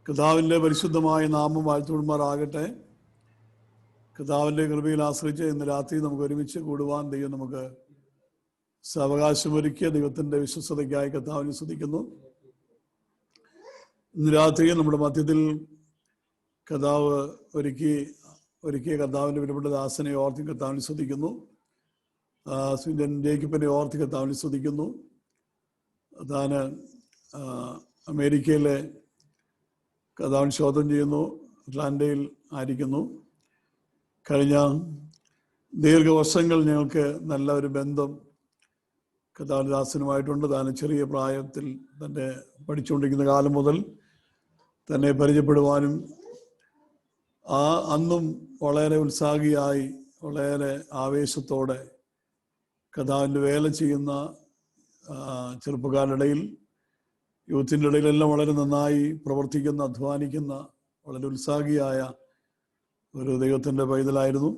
കർത്താവിൻ്റെ പരിശുദ്ധമായ നാമം വാഴ്ത്തുമാറാകട്ടെ. കർത്താവിൻ്റെ കൃപയിൽ ആശ്രയിച്ച് ഇന്ന് രാത്രി നമുക്ക് ഒരുമിച്ച് കൂടുവാൻ ദൈവം നമുക്ക് സാവകാശമൊരുക്കിയ ദൈവത്തിൻ്റെ വിശ്വസ്തതയ്ക്കായി കർത്താവിനെ സ്തുതിക്കുന്നു. ഇന്ന് രാത്രി നമ്മുടെ മധ്യത്തിൽ കർത്താവ് ഒരുക്കിയ കർത്താവിൻ്റെ വിലപ്പെട്ട ദാസനെ ഓർത്തി കർത്താവിനെ സ്തുതിക്കുന്നു. ജേക്കബിനെ ഓർത്തി കർത്താവിനെ സ്തുതിക്കുന്നു. താൻ അമേരിക്കയിലെ കർത്താവിനെ ശോധന ചെയ്യുന്നു, അറ്റ്ലാന്റയിൽ ആയിരിക്കുന്നു. കഴിഞ്ഞ ദീർഘവർഷങ്ങൾ ഞങ്ങൾക്ക് നല്ല ഒരു ബന്ധം കർത്താവിൻ്റെ ദാസനുമായിട്ടുണ്ട്. താൻ ചെറിയ പ്രായത്തിൽ തന്നെ പഠിച്ചുകൊണ്ടിരിക്കുന്ന കാലം മുതൽ തന്നെ പരിചയപ്പെടുവാനും അന്നും വളരെ ഉത്സാഹിയായി വളരെ ആവേശത്തോടെ കർത്താവിൻ്റെ വേല ചെയ്യുന്ന ചെറുപ്പക്കാരുടെ ഇടയിൽ, യൂത്തിൻ്റെ ഇടയിലെല്ലാം വളരെ നന്നായി പ്രവർത്തിക്കുന്ന, അധ്വാനിക്കുന്ന, വളരെ ഉത്സാഹിയായ ഒരു ദൈവത്തിൻ്റെ പൈതലായിരുന്നു.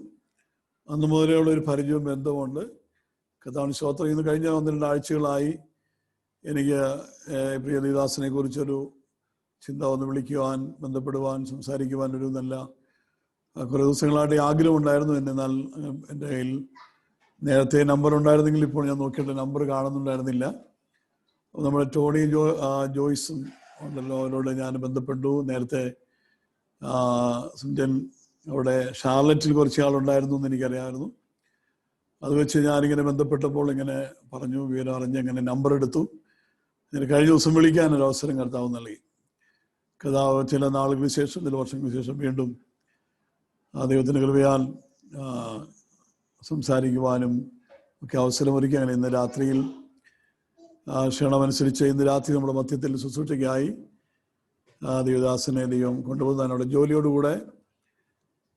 അന്ന് മുതലെയുള്ള ഒരു പരിചയവും ബന്ധമുണ്ട്. കർത്താവിന് സ്തോത്രം. ഇന്ന് കഴിഞ്ഞ 1-2 ആഴ്ചകളായി എനിക്ക് പ്രിയ ദൈവദാസനെ കുറിച്ചൊരു ചിന്ത ഒന്ന് വിളിക്കുവാൻ, ബന്ധപ്പെടുവാൻ, സംസാരിക്കുവാൻ ഒരു നല്ല കുറേ ദിവസങ്ങളായിട്ട് ആഗ്രഹമുണ്ടായിരുന്നു. എന്നാൽ എൻ്റെ കയ്യിൽ നേരത്തെ നമ്പർ ഉണ്ടായിരുന്നെങ്കിൽ ഇപ്പോൾ ഞാൻ നോക്കിയിട്ട് നമ്പർ കാണുന്നുണ്ടായിരുന്നില്ല. നമ്മുടെ ടോണി ജോയ്സും ഉണ്ടല്ലോ, അവരോട് ഞാൻ ബന്ധപ്പെട്ടു. നേരത്തെ സുജൻ അവിടെ ഷാർലറ്റിൽ കുറച്ച് ആളുണ്ടായിരുന്നു എന്ന് എനിക്കറിയാമായിരുന്നു. അത് വെച്ച് ഞാനിങ്ങനെ ബന്ധപ്പെട്ടപ്പോൾ ഇങ്ങനെ പറഞ്ഞു, വിവരം അറിഞ്ഞ് ഇങ്ങനെ നമ്പർ എടുത്തു. ഞാൻ കഴിഞ്ഞ ദിവസം വിളിക്കാനൊരു അവസരം കർത്താവ് നൽകി. കർത്താവ് ചില നാളുകൾക്ക് ശേഷം, ചില വർഷങ്ങൾക്ക് ശേഷം വീണ്ടും ദൈവത്തിൻ്റെ കൃപയാൽ സംസാരിക്കുവാനും ഒക്കെ അവസരമൊരുക്കി. അങ്ങനെ ഇന്ന് രാത്രിയിൽ ക്ഷണമനുസരിച്ച് ഇന്ന് രാത്രി നമ്മുടെ മധ്യത്തിൽ ശുശ്രൂഷയ്ക്കായി ദൈവദാസനെ ദൈവം കൊണ്ടുപോകുന്ന അവിടെ ജോലിയോടുകൂടെ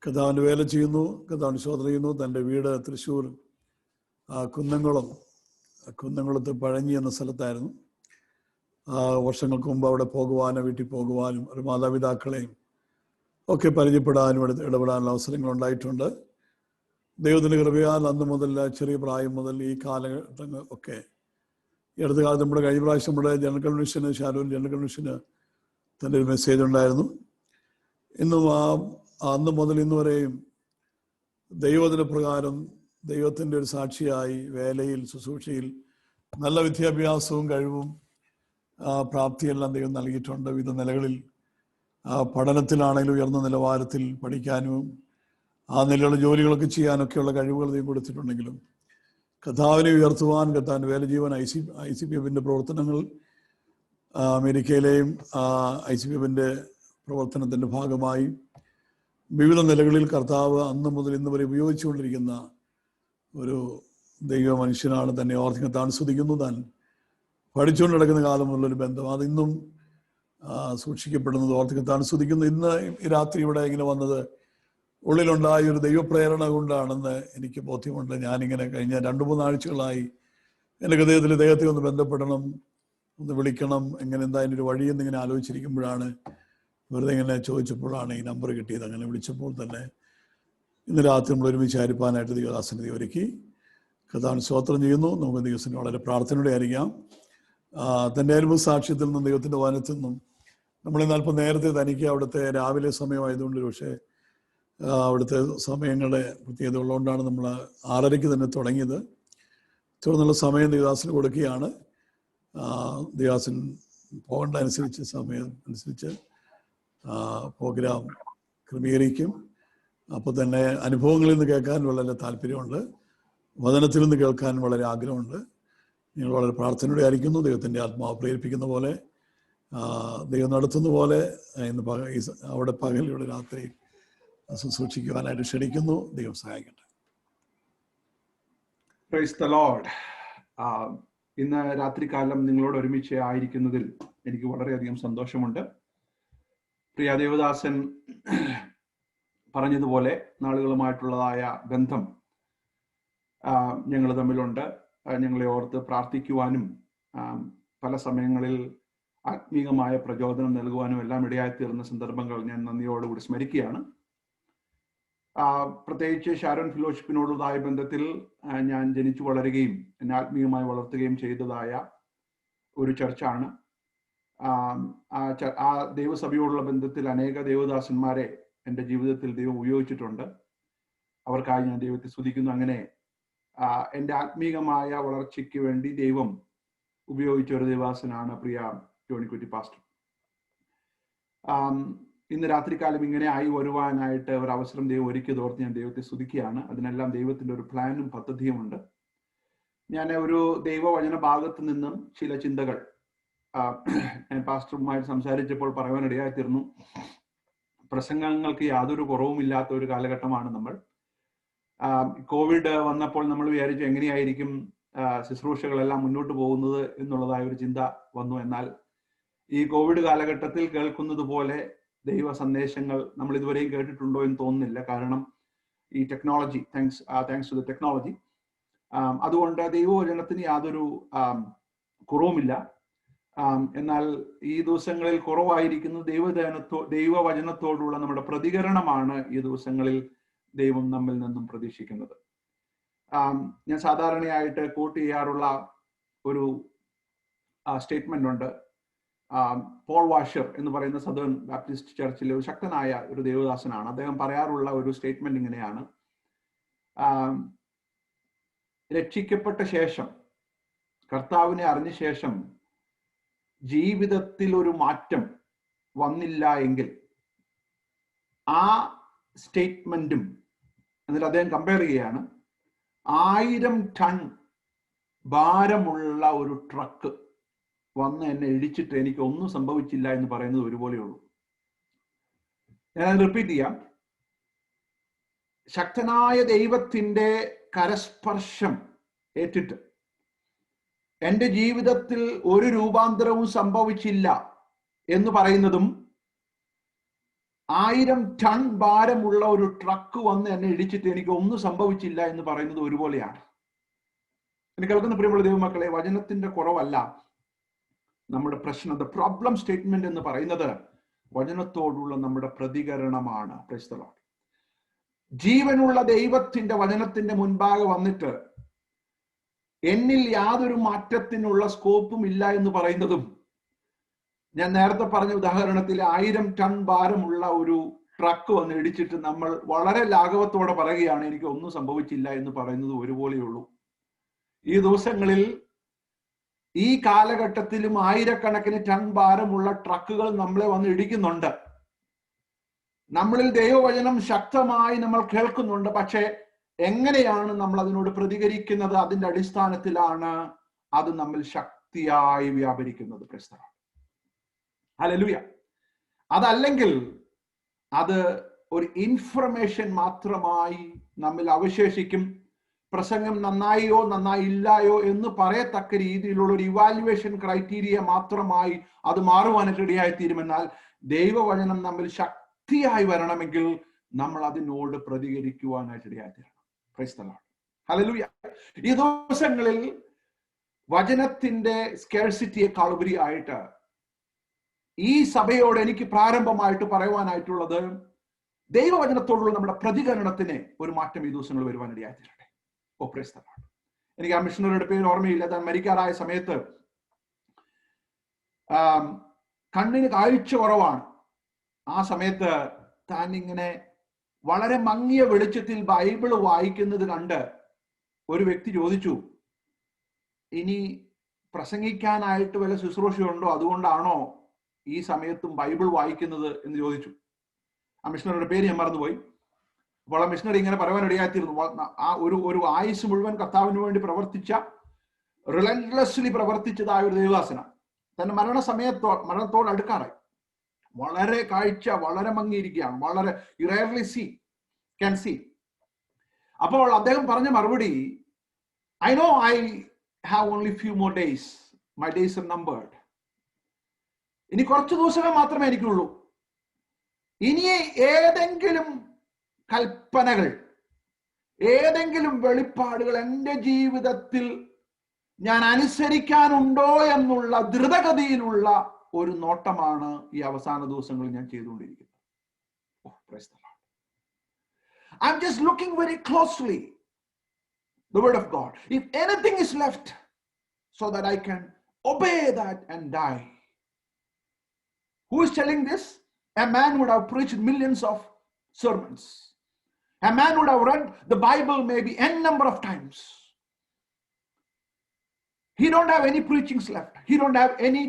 കർത്താവിൻ്റെ വേല ചെയ്യുന്നു, കർത്താവിൻ്റെ ശോധന ചെയ്യുന്നു. തൻ്റെ വീട് തൃശ്ശൂർ കുന്നംകുളത്ത് പഴഞ്ഞി എന്ന സ്ഥലത്തായിരുന്നു. വർഷങ്ങൾക്ക് മുമ്പ് അവിടെ പോകുവാനും വീട്ടിൽ പോകുവാനും ഒരു മാതാപിതാക്കളെയും ഒക്കെ പരിചയപ്പെടാനും ഇടപെടാനുള്ള അവസരങ്ങളുണ്ടായിട്ടുണ്ട്. ദൈവത്തിൻ്റെ കൃപയാൽ അന്ന് മുതൽ, ചെറിയ പ്രായം മുതൽ ഈ കാലഘട്ടങ്ങൾ ഒക്കെ ഈ അടുത്ത കാലത്ത് നമ്മുടെ കഴിഞ്ഞ പ്രാവശ്യം നമ്മുടെ ജനറൽ കൺവെൻഷന്, ഷാരൂർ ജനറൽ കൺവെൻഷന് തൻ്റെ ഒരു മെസ്സേജ് ഉണ്ടായിരുന്നു. ഇന്നും അന്ന് മുതൽ ഇന്ന് വരെയും ദൈവത്തിൻ്റെ പ്രകാരം ദൈവത്തിൻ്റെ ഒരു സാക്ഷിയായി വേലയിൽ, ശുശ്രൂഷയിൽ നല്ല വിദ്യാഭ്യാസവും കഴിവും പ്രാപ്തിയെല്ലാം ദൈവം നൽകിയിട്ടുണ്ട്. വിവിധ നിലകളിൽ പഠനത്തിലാണെങ്കിലും ഉയർന്ന നിലവാരത്തിൽ പഠിക്കാനും ആ നിലയിലുള്ള ജോലികളൊക്കെ ചെയ്യാനൊക്കെയുള്ള കഴിവുകൾ ദൈവം കൊടുത്തിട്ടുണ്ടെങ്കിലും കർത്താവിനെ ഉയർത്തുവാൻ, കർത്താവിൻ്റെ വേല ജീവൻ ICPFൻ്റെ പ്രവർത്തനങ്ങൾ, അമേരിക്കയിലെയും ICPFൻ്റെ പ്രവർത്തനത്തിൻ്റെ ഭാഗമായി വിവിധ നിലകളിൽ കർത്താവ് അന്ന് മുതൽ ഇന്ന് വരെ ഉപയോഗിച്ചുകൊണ്ടിരിക്കുന്ന ഒരു ദൈവ മനുഷ്യനാണ്. തന്നെ ഓർത്ത് കർത്താവിനെ സ്തുതിക്കുന്നു. താൻ പഠിച്ചുകൊണ്ട് നടക്കുന്ന കാലം മുതലൊരു ബന്ധം അതിന്നും സൂക്ഷിക്കപ്പെടുന്നത് ഓർത്ത് കർത്താവിനെ സ്തുതിക്കുന്നു. ഇന്ന് ഈ രാത്രി ഇവിടെ ഇങ്ങനെ വന്നത് ഉള്ളിലുണ്ടായ ഒരു ദൈവപ്രേരണ കൊണ്ടാണെന്ന് എനിക്ക് ബോധ്യമുണ്ട്. ഞാനിങ്ങനെ കഴിഞ്ഞ 2-3 ആഴ്ചകളായി എൻ്റെ ഹൃദയത്തിൽ ദൈവത്തെ ഒന്ന് ബന്ധപ്പെടണം, ഒന്ന് വിളിക്കണം, എങ്ങനെ എന്താ അതിൻ്റെ ഒരു വഴിയെന്ന് ഇങ്ങനെ ആലോചിച്ചിരിക്കുമ്പോഴാണ് വെറുതെ ഇങ്ങനെ ചോദിച്ചപ്പോഴാണ് ഈ നമ്പർ കിട്ടിയത്. അങ്ങനെ വിളിച്ചപ്പോൾ തന്നെ ഇന്ന് രാത്രി നമ്മൾ ഒരുമിച്ച് ആയിരിക്കാനായിട്ട് ദൈവദാസനെ ഒരുക്കി കർത്താവിന് സ്തോത്രം ചെയ്യുന്നു. നമുക്ക് ദൈവത്തിന് വളരെ പ്രാർത്ഥനയോടെ ആയിരിക്കാം. തൻ്റെ അനുഭവ സാക്ഷ്യത്തിൽ നിന്നും ദൈവത്തിൻ്റെ വചനത്തിൽ നിന്നും നമ്മളിന്ന് അല്പം നേരത്തെ തനിക്ക് അവിടുത്തെ രാവിലെ സമയമായതുകൊണ്ട്, പക്ഷേ അവിടുത്തെ സമയങ്ങളുടെ പ്രത്യേകത ഉള്ളതുകൊണ്ടാണ് നമ്മൾ 6:30 തന്നെ തുടങ്ങിയത്. തുടർന്നുള്ള സമയം ദൈവദാസന് കൊടുക്കുകയാണ്. ദൈവദാസൻ പോകേണ്ട അനുസരിച്ച് സമയം അനുസരിച്ച് പ്രോഗ്രാം ക്രമീകരിക്കും. അപ്പോൾ തന്നെ അനുഭവങ്ങളിൽ നിന്ന് കേൾക്കാൻ വളരെ താല്പര്യമുണ്ട്, വചനത്തിൽ നിന്ന് കേൾക്കാൻ വളരെ ആഗ്രഹമുണ്ട്. നിങ്ങൾ വളരെ പ്രാർത്ഥനയോടെ ആയിരിക്കുന്നു. ദൈവത്തിൻ്റെ ആത്മാവ് പ്രേരിപ്പിക്കുന്ന പോലെ, ദൈവം നടത്തുന്ന പോലെ ഇന്ന് അവിടെ പകലിവിടെ രാത്രി ശുശ്രൂഷിക്കുവാനായിട്ട് ക്ഷണിക്കുന്നു. ദൈവം സഹായിക്കട്ടെ. Price the Lord. ഇന്ന് രാത്രികാലം നിങ്ങളോട് ഒരുമിച്ച് ആയിരിക്കുന്നതിൽ എനിക്ക് വളരെയധികം സന്തോഷമുണ്ട്. പ്രിയ ദേവദാസൻ പറഞ്ഞതുപോലെ നാളുകളുമായിട്ടുള്ളതായ ബന്ധം ഞങ്ങൾ തമ്മിലുണ്ട്. ഞങ്ങളെ ഓർത്ത് പ്രാർത്ഥിക്കുവാനും പല സമയങ്ങളിൽ ആത്മീയമായ പ്രചോദനം നൽകുവാനും എല്ലാം ഇടയായിത്തീർന്ന സന്ദർഭങ്ങൾ ഞാൻ നന്ദിയോടുകൂടി സ്മരിക്കുകയാണ്. പ്രത്യേകിച്ച് ഷാരോൺ ഫെലോഷിപ്പിനോടുള്ളതായ ബന്ധത്തിൽ ഞാൻ ജനിച്ചു വളരുകയും എന്നെ ആത്മീയമായി വളർത്തുകയും ചെയ്തതായ ഒരു ചർച്ചാണ്. ആ ദൈവസഭയോടുള്ള ബന്ധത്തിൽ അനേക ദേവദാസന്മാരെ എൻ്റെ ജീവിതത്തിൽ ദൈവം ഉപയോഗിച്ചിട്ടുണ്ട്. അവർക്കായി ഞാൻ ദൈവത്തെ സ്തുതിക്കുന്നു. അങ്ങനെ എൻ്റെ ആത്മീകമായ വളർച്ചയ്ക്ക് വേണ്ടി ദൈവം ഉപയോഗിച്ച ഒരു ദേവദാസനാണ് പ്രിയ ജോണിക്കുട്ടി പാസ്റ്റർ. ഇന്ന് രാത്രികാലം ഇങ്ങനെ ആയി വരുവാനായിട്ട് ഒരു അവസരം ദൈവം ഒരുക്കിയതോർത്ത് ഞാൻ ദൈവത്തെ സ്തുതിക്കുകയാണ്. അതിനെല്ലാം ദൈവത്തിൻ്റെ ഒരു പ്ലാനും പദ്ധതിയുമുണ്ട്. ഞാൻ ഒരു ദൈവവചന ഭാഗത്ത് നിന്നും ചില ചിന്തകൾ ഞാൻ പാസ്റ്ററുമായിട്ട് സംസാരിച്ചപ്പോൾ പറയുവാനിടയായി തീർന്നു. പ്രസംഗങ്ങൾക്ക് യാതൊരു കുറവുമില്ലാത്ത ഒരു കാലഘട്ടമാണ് നമ്മൾ. കോവിഡ് വന്നപ്പോൾ നമ്മൾ വിചാരിച്ചു എങ്ങനെയായിരിക്കും ശുശ്രൂഷകളെല്ലാം മുന്നോട്ട് പോകുന്നത് എന്നുള്ളതായ ഒരു ചിന്ത വന്നു. എന്നാൽ ഈ കോവിഡ് കാലഘട്ടത്തിൽ കേൾക്കുന്നത് പോലെ ദൈവ സന്ദേശങ്ങൾ നമ്മൾ ഇതുവരെയും കേട്ടിട്ടുണ്ടോ എന്ന് തോന്നുന്നില്ല. കാരണം ഈ technology, thanks to the technology, അതുകൊണ്ട് ദൈവവചനത്തിന് യാതൊരു കുറവുമില്ല. എന്നാൽ ഈ ദിവസങ്ങളിൽ കുറവായിരിക്കുന്നത് ദൈവവചനത്തോടുള്ള നമ്മുടെ പ്രതികരണമാണ് ഈ ദിവസങ്ങളിൽ ദൈവം നമ്മിൽ നിന്നും പ്രതീക്ഷിക്കുന്നത്. ഞാൻ സാധാരണയായിട്ട് കോട്ട് ചെയ്യാറുള്ള ഒരു സ്റ്റേറ്റ്മെന്റ് ഉണ്ട്. പോൾ വാഷർ എന്ന് പറയുന്ന സദേൺ ബാപ്റ്റിസ്റ്റ് ചർച്ചിലെ ഒരു ശക്തനായ ഒരു ദേവദാസനാണ്. അദ്ദേഹം പറയാറുള്ള ഒരു സ്റ്റേറ്റ്മെന്റ് ഇങ്ങനെയാണ്: രക്ഷിക്കപ്പെട്ട ശേഷം, കർത്താവിനെ അറിഞ്ഞ ശേഷം ജീവിതത്തിൽ ഒരു മാറ്റം വന്നില്ല എങ്കിൽ ആ സ്റ്റേറ്റ്മെന്റും, എന്നിട്ട് അദ്ദേഹം കമ്പയർ ചെയ്യുകയാണ്, 1000 ടൺ ഭാരമുള്ള ഒരു ട്രക്ക് വന്ന് എന്നെ ഇടിച്ചിട്ട് എനിക്ക് ഒന്നും സംഭവിച്ചില്ല എന്ന് പറയുന്നത് ഒരുപോലെയുള്ളൂ. ഞാൻ റിപ്പീറ്റ് ചെയ്യാം. ശക്തനായ ദൈവത്തിന്റെ കരസ്പർശം ഏറ്റിട്ട് എൻ്റെ ജീവിതത്തിൽ ഒരു രൂപാന്തരവും സംഭവിച്ചില്ല എന്ന് പറയുന്നതും 1000 ടൺ ഭാരമുള്ള ഒരു ട്രക്ക് വന്ന് എന്നെ ഇടിച്ചിട്ട് എനിക്ക് ഒന്നും സംഭവിച്ചില്ല എന്ന് പറയുന്നത് ഒരുപോലെയാണ്. എനിക്ക് കേൾക്കുന്ന പ്രിയമുള്ള ദൈവമക്കളെ, വചനത്തിന്റെ കുറവല്ല നമ്മുടെ പ്രശ്നം. ദ പ്രോബ്ലം സ്റ്റേറ്റ്മെന്റ് എന്ന് പറയുന്നത് വചനത്തോടുള്ള നമ്മുടെ പ്രതികരണമാണ്. Price the Lord. ജീവനുള്ള ദൈവത്തിന്റെ വചനത്തിന്റെ മുൻപാകെ വന്നിട്ട് എന്നിൽ യാതൊരു മാറ്റത്തിനുള്ള സ്കോപ്പും ഇല്ല എന്ന് പറയുന്നതും, ഞാൻ നേരത്തെ പറഞ്ഞ ഉദാഹരണത്തിൽ 1000 ടൺ ഭാരമുള്ള ഒരു ട്രക്ക് വന്ന് ഇടിച്ചിട്ട് നമ്മൾ വളരെ ലാഘവത്തോടെ പറയുകയാണ് എനിക്ക് ഒന്നും സംഭവിച്ചില്ല എന്ന് പറയുന്നത് ഒരുപോലെയുള്ളൂ. ഈ ദിവസങ്ങളിൽ ഈ കാലഘട്ടത്തിലും ആയിരക്കണക്കിന് ടൺ ഭാരമുള്ള ട്രക്കുകൾ നമ്മളെ വന്ന് ഇടിക്കുന്നുണ്ട്. നമ്മളിൽ ദൈവവചനം ശക്തമായി നമ്മൾ കേൾക്കുന്നുണ്ട്. പക്ഷെ എങ്ങനെയാണ് നമ്മൾ അതിനോട് പ്രതികരിക്കുന്നത്? അതിന്റെ അടിസ്ഥാനത്തിലാണ് അത് നമ്മൾ ശക്തിയായി വ്യാപരിക്കുന്നത്. ക്രിസ്തുവാണ്. ഹല്ലേലൂയ. അതല്ലെങ്കിൽ അത് ഒരു ഇൻഫർമേഷൻ മാത്രമായി നമ്മിൽ അവശേഷിക്കും. പ്രസംഗം നന്നായോ നന്നായില്ലായോ എന്ന് പറയത്തക്ക രീതിയിലുള്ള ഒരു ഇവാലുവേഷൻ ക്രൈറ്റീരിയ മാത്രമായി അത് മാറുവാനായിട്ട് ഇടയായി തീരുമെന്നാൽ ദൈവവചനം നമ്മിൽ ശക്തിയായി വരണമെങ്കിൽ നമ്മൾ അതിനോട് പ്രതികരിക്കുവാനായിട്ട് ഇടയായി തീരണം. Price the lord. ഹല്ലേലൂയ. ഈ ദിവസങ്ങളിൽ വചനത്തിന്റെ സ്കേഴ്സിറ്റിയേക്കാൾ ഉപരിയായിട്ട് ഈ സഭയോട് എനിക്ക് പ്രാരംഭമായിട്ട് പറയുവാനായിട്ടുള്ളത്, ദൈവവചനത്തോടുള്ള നമ്മുടെ പ്രതികരണത്തിന് ഒരു മാറ്റം ഈ ദിവസങ്ങളിൽ വരുവാനിടയായി തീരട്ടെ. ഓ പ്രൈസ് ദി ലോർഡ്. എനിക്ക് ആ മിഷണറിയുടെ പേര് ഓർമ്മയില്ല. താൻ മരിക്കാറായ സമയത്ത് കണ്ണിന് കാഴ്ച കുറവാണ്. ആ സമയത്ത് താൻ ഇങ്ങനെ വളരെ മങ്ങിയ വെളിച്ചത്തിൽ ബൈബിള് വായിക്കുന്നത് കണ്ട് ഒരു വ്യക്തി ചോദിച്ചു, ഇനി പ്രസംഗിക്കാനായിട്ട് വല്ല ശുശ്രൂഷയുണ്ടോ, അതുകൊണ്ടാണോ ഈ സമയത്തും ബൈബിൾ വായിക്കുന്നത് എന്ന് ചോദിച്ചു. ആ മിഷണറിയുടെ പേര് ഞാൻ മറന്നുപോയി. അപ്പോൾ ആ മിഷണറി ഇങ്ങനെ പറയാനിടയായിത്തീരുന്നു. ആ ഒരു ആയുസ് മുഴുവൻ കർത്താവിന് വേണ്ടി പ്രവർത്തിച്ച, റിലൻലെസ്ലി പ്രവർത്തിച്ചതായ ഒരു ദേവദാസനാണ്. തന്റെ മരണത്തോട് അടുക്കാറായി. വളരെ കാഴ്ച വളരെ മങ്ങിയിരിക്കുകയാണ്. വളരെ റെയർലി ക്യാൻ സീ. അപ്പോൾ അദ്ദേഹം പറഞ്ഞ മറുപടി, I know I have only few more days, my days R numbered. ഇനി കുറച്ച് ദിവസങ്ങൾ മാത്രമേ എനിക്കുള്ളൂ. ഇനി ഏതെങ്കിലും കൽപ്പനകൾ, ഏതെങ്കിലും വെളിപ്പാടുകൾ എൻ്റെ ജീവിതത്തിൽ ഞാൻ അനുസരിക്കാനുണ്ടോ എന്നുള്ള ദ്രുതഗതിയിലുള്ള ഒരു നോട്ടമാണ് ഈ അവസാന ദിവസങ്ങളിൽ ഞാൻ ചെയ്തുകൊണ്ടിരിക്കുന്നത്. Praise the Lord. I'm just looking very closely the word of God. If anything is left so that I can obey that and die, Who is telling this? A man who would have preached millions of sermons. A man who would have read the Bible maybe n number of times. He don't have any preachings left. He don't have any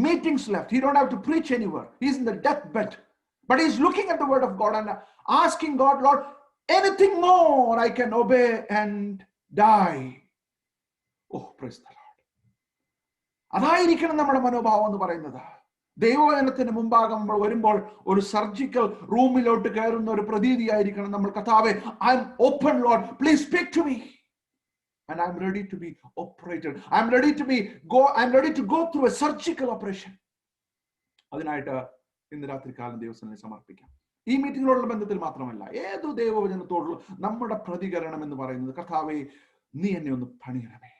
meetings left. He don't have to preach anywhere. He's in the deathbed. But he's looking at the word of God and asking God, Lord, anything more I can obey and die. Oh, praise the Lord. അതായിരിക്കണം നമ്മുടെ മനോഭാവം എന്ന് പറയുന്നത്. ദൈവവചനത്തിന് മുമ്പാകെ നമ്മൾ വരുമ്പോൾ ഒരു സർജിക്കൽ റൂമിലോട്ട് കയറുന്ന ഒരു പ്രതീതിയായിരിക്കണം നമ്മൾ. കർത്താവേ, I am open Lord, please speak to me. And I'm ready to be operated. I'm ready to go through a surgical operation. അതിനായിട്ട് ഇന്ന് രാത്രി കാലം ദൈവസന്നിധിയിൽ സമർപ്പിക്കാം. ഈ മീറ്റിംഗിലുള്ള ബന്ധത്തിൽ മാത്രമല്ല, ഏതു ദൈവവചനത്തോടുള്ള നമ്മുടെ പ്രതികരണം എന്ന് പറയുന്നത്, കർത്താവേ, നീ എന്നെ ഒന്ന് പണിയണമേ.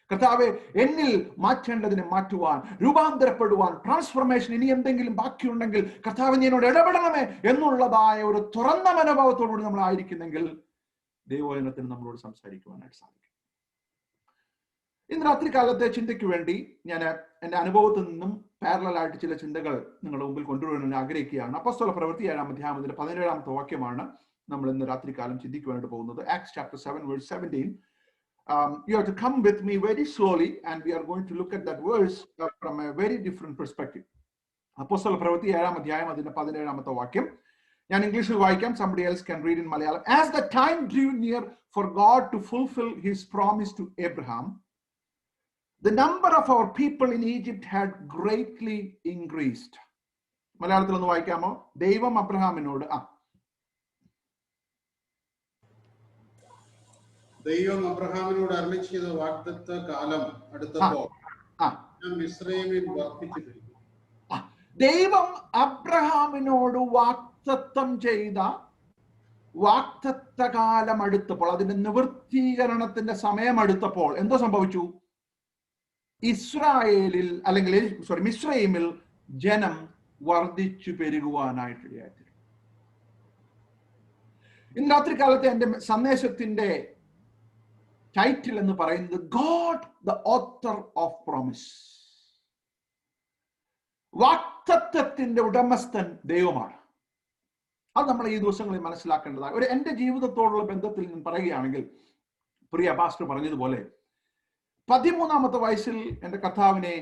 കർത്താവേ, എന്നിൽ മാറ്റേണ്ടതിനെ മാറ്റുവാൻ, രൂപാന്തരപ്പെടുവാൻ, ട്രാൻസ്ഫോർമേഷൻ ഇനി എന്തെങ്കിലും ബാക്കിയുണ്ടെങ്കിൽ കർത്താവേ നീ എന്നോട് ഇടപെടണമേ എന്നുള്ളതായ ഒരു തുറന്ന മനോഭാവത്തോടുകൂടി നമ്മൾ ആയിരിക്കുന്നെങ്കിൽ ദൈവവചനത്തിന് നമ്മളോട് സംസാരിക്കുവാനായിട്ട് സാധിക്കും. ഇന്ന് രാത്രി കാലത്തെ ചിന്തയ്ക്ക് വേണ്ടി ഞാൻ എൻ്റെ അനുഭവത്തിൽ നിന്നും പാരലലായിട്ട് ചില ചിന്തകൾ നിങ്ങളുടെ മുമ്പിൽ കൊണ്ടുവരാൻ ആഗ്രഹിക്കുകയാണ്. അപ്പോസ്തല പ്രവൃത്തി 7-ാം അധ്യായത്തിന്റെ 17-ാമത്തെ വാക്യമാണ് നമ്മൾ ഇന്ന് രാത്രി കാലം ചിന്തിക്കുവാനായിട്ട് പോകുന്നത്. Acts chapter 7 verse 17. You have to come with me very slowly and we are going to look at that verse from a very different perspective. അപ്പോസ്തല പ്രവൃത്തി 7-ാം അധ്യായം അതിന്റെ 17-ാമത്തെ വാക്യം ഞാൻ ഇംഗ്ലീഷിൽ വായിക്കാം. Somebody else can read in Malayalam. As the time drew near for God to fulfill his promise to Abraham, the number of our people in Egypt had greatly increased. മലയാളത്തിൽ ഒന്ന് വായിക്കാമോ? ദൈവം അബ്രഹാമിനോട് അരുളി ചെയ്ത വാഗ്ദത്ത കാലം അടുത്തപ്പോൾ ഞാൻ മിസ്രയീമിൽ വർദ്ധിച്ചിരുന്നു. ദൈവം അബ്രഹാമിനോട് വാഗ്ദത്തം ചെയ്ത വാഗ്ദത്തകാലം അടുത്തപ്പോൾ, അതിന്റെ നിവൃത്തീകരണത്തിന്റെ സമയം അടുത്തപ്പോൾ എന്തോ സംഭവിച്ചു? മിസ്രയീമിൽ ജനം വർദ്ധിച്ചു പെരുകുവാനായിട്ട്. ഇന്ന് രാത്രി കാലത്തെ എന്റെ സന്ദേശത്തിന്റെ ടൈറ്റിൽ എന്ന് പറയുന്നത് God the author of promise. വാഗ്ദത്തത്തിന്റെ ഉടമസ്ഥൻ ദൈവമാണ്. അത് നമ്മൾ ഈ ദിവസങ്ങളിൽ മനസ്സിലാക്കേണ്ടതാണ്. എന്റെ ജീവിതത്തോടുള്ള ബന്ധത്തിൽ ഞാൻ പറയുകയാണെങ്കിൽ, പ്രിയ പാസ്റ്റർ പറഞ്ഞതുപോലെ 13-ാമത്തെ വയസ്സിൽ എന്റെ കർത്താവിനെ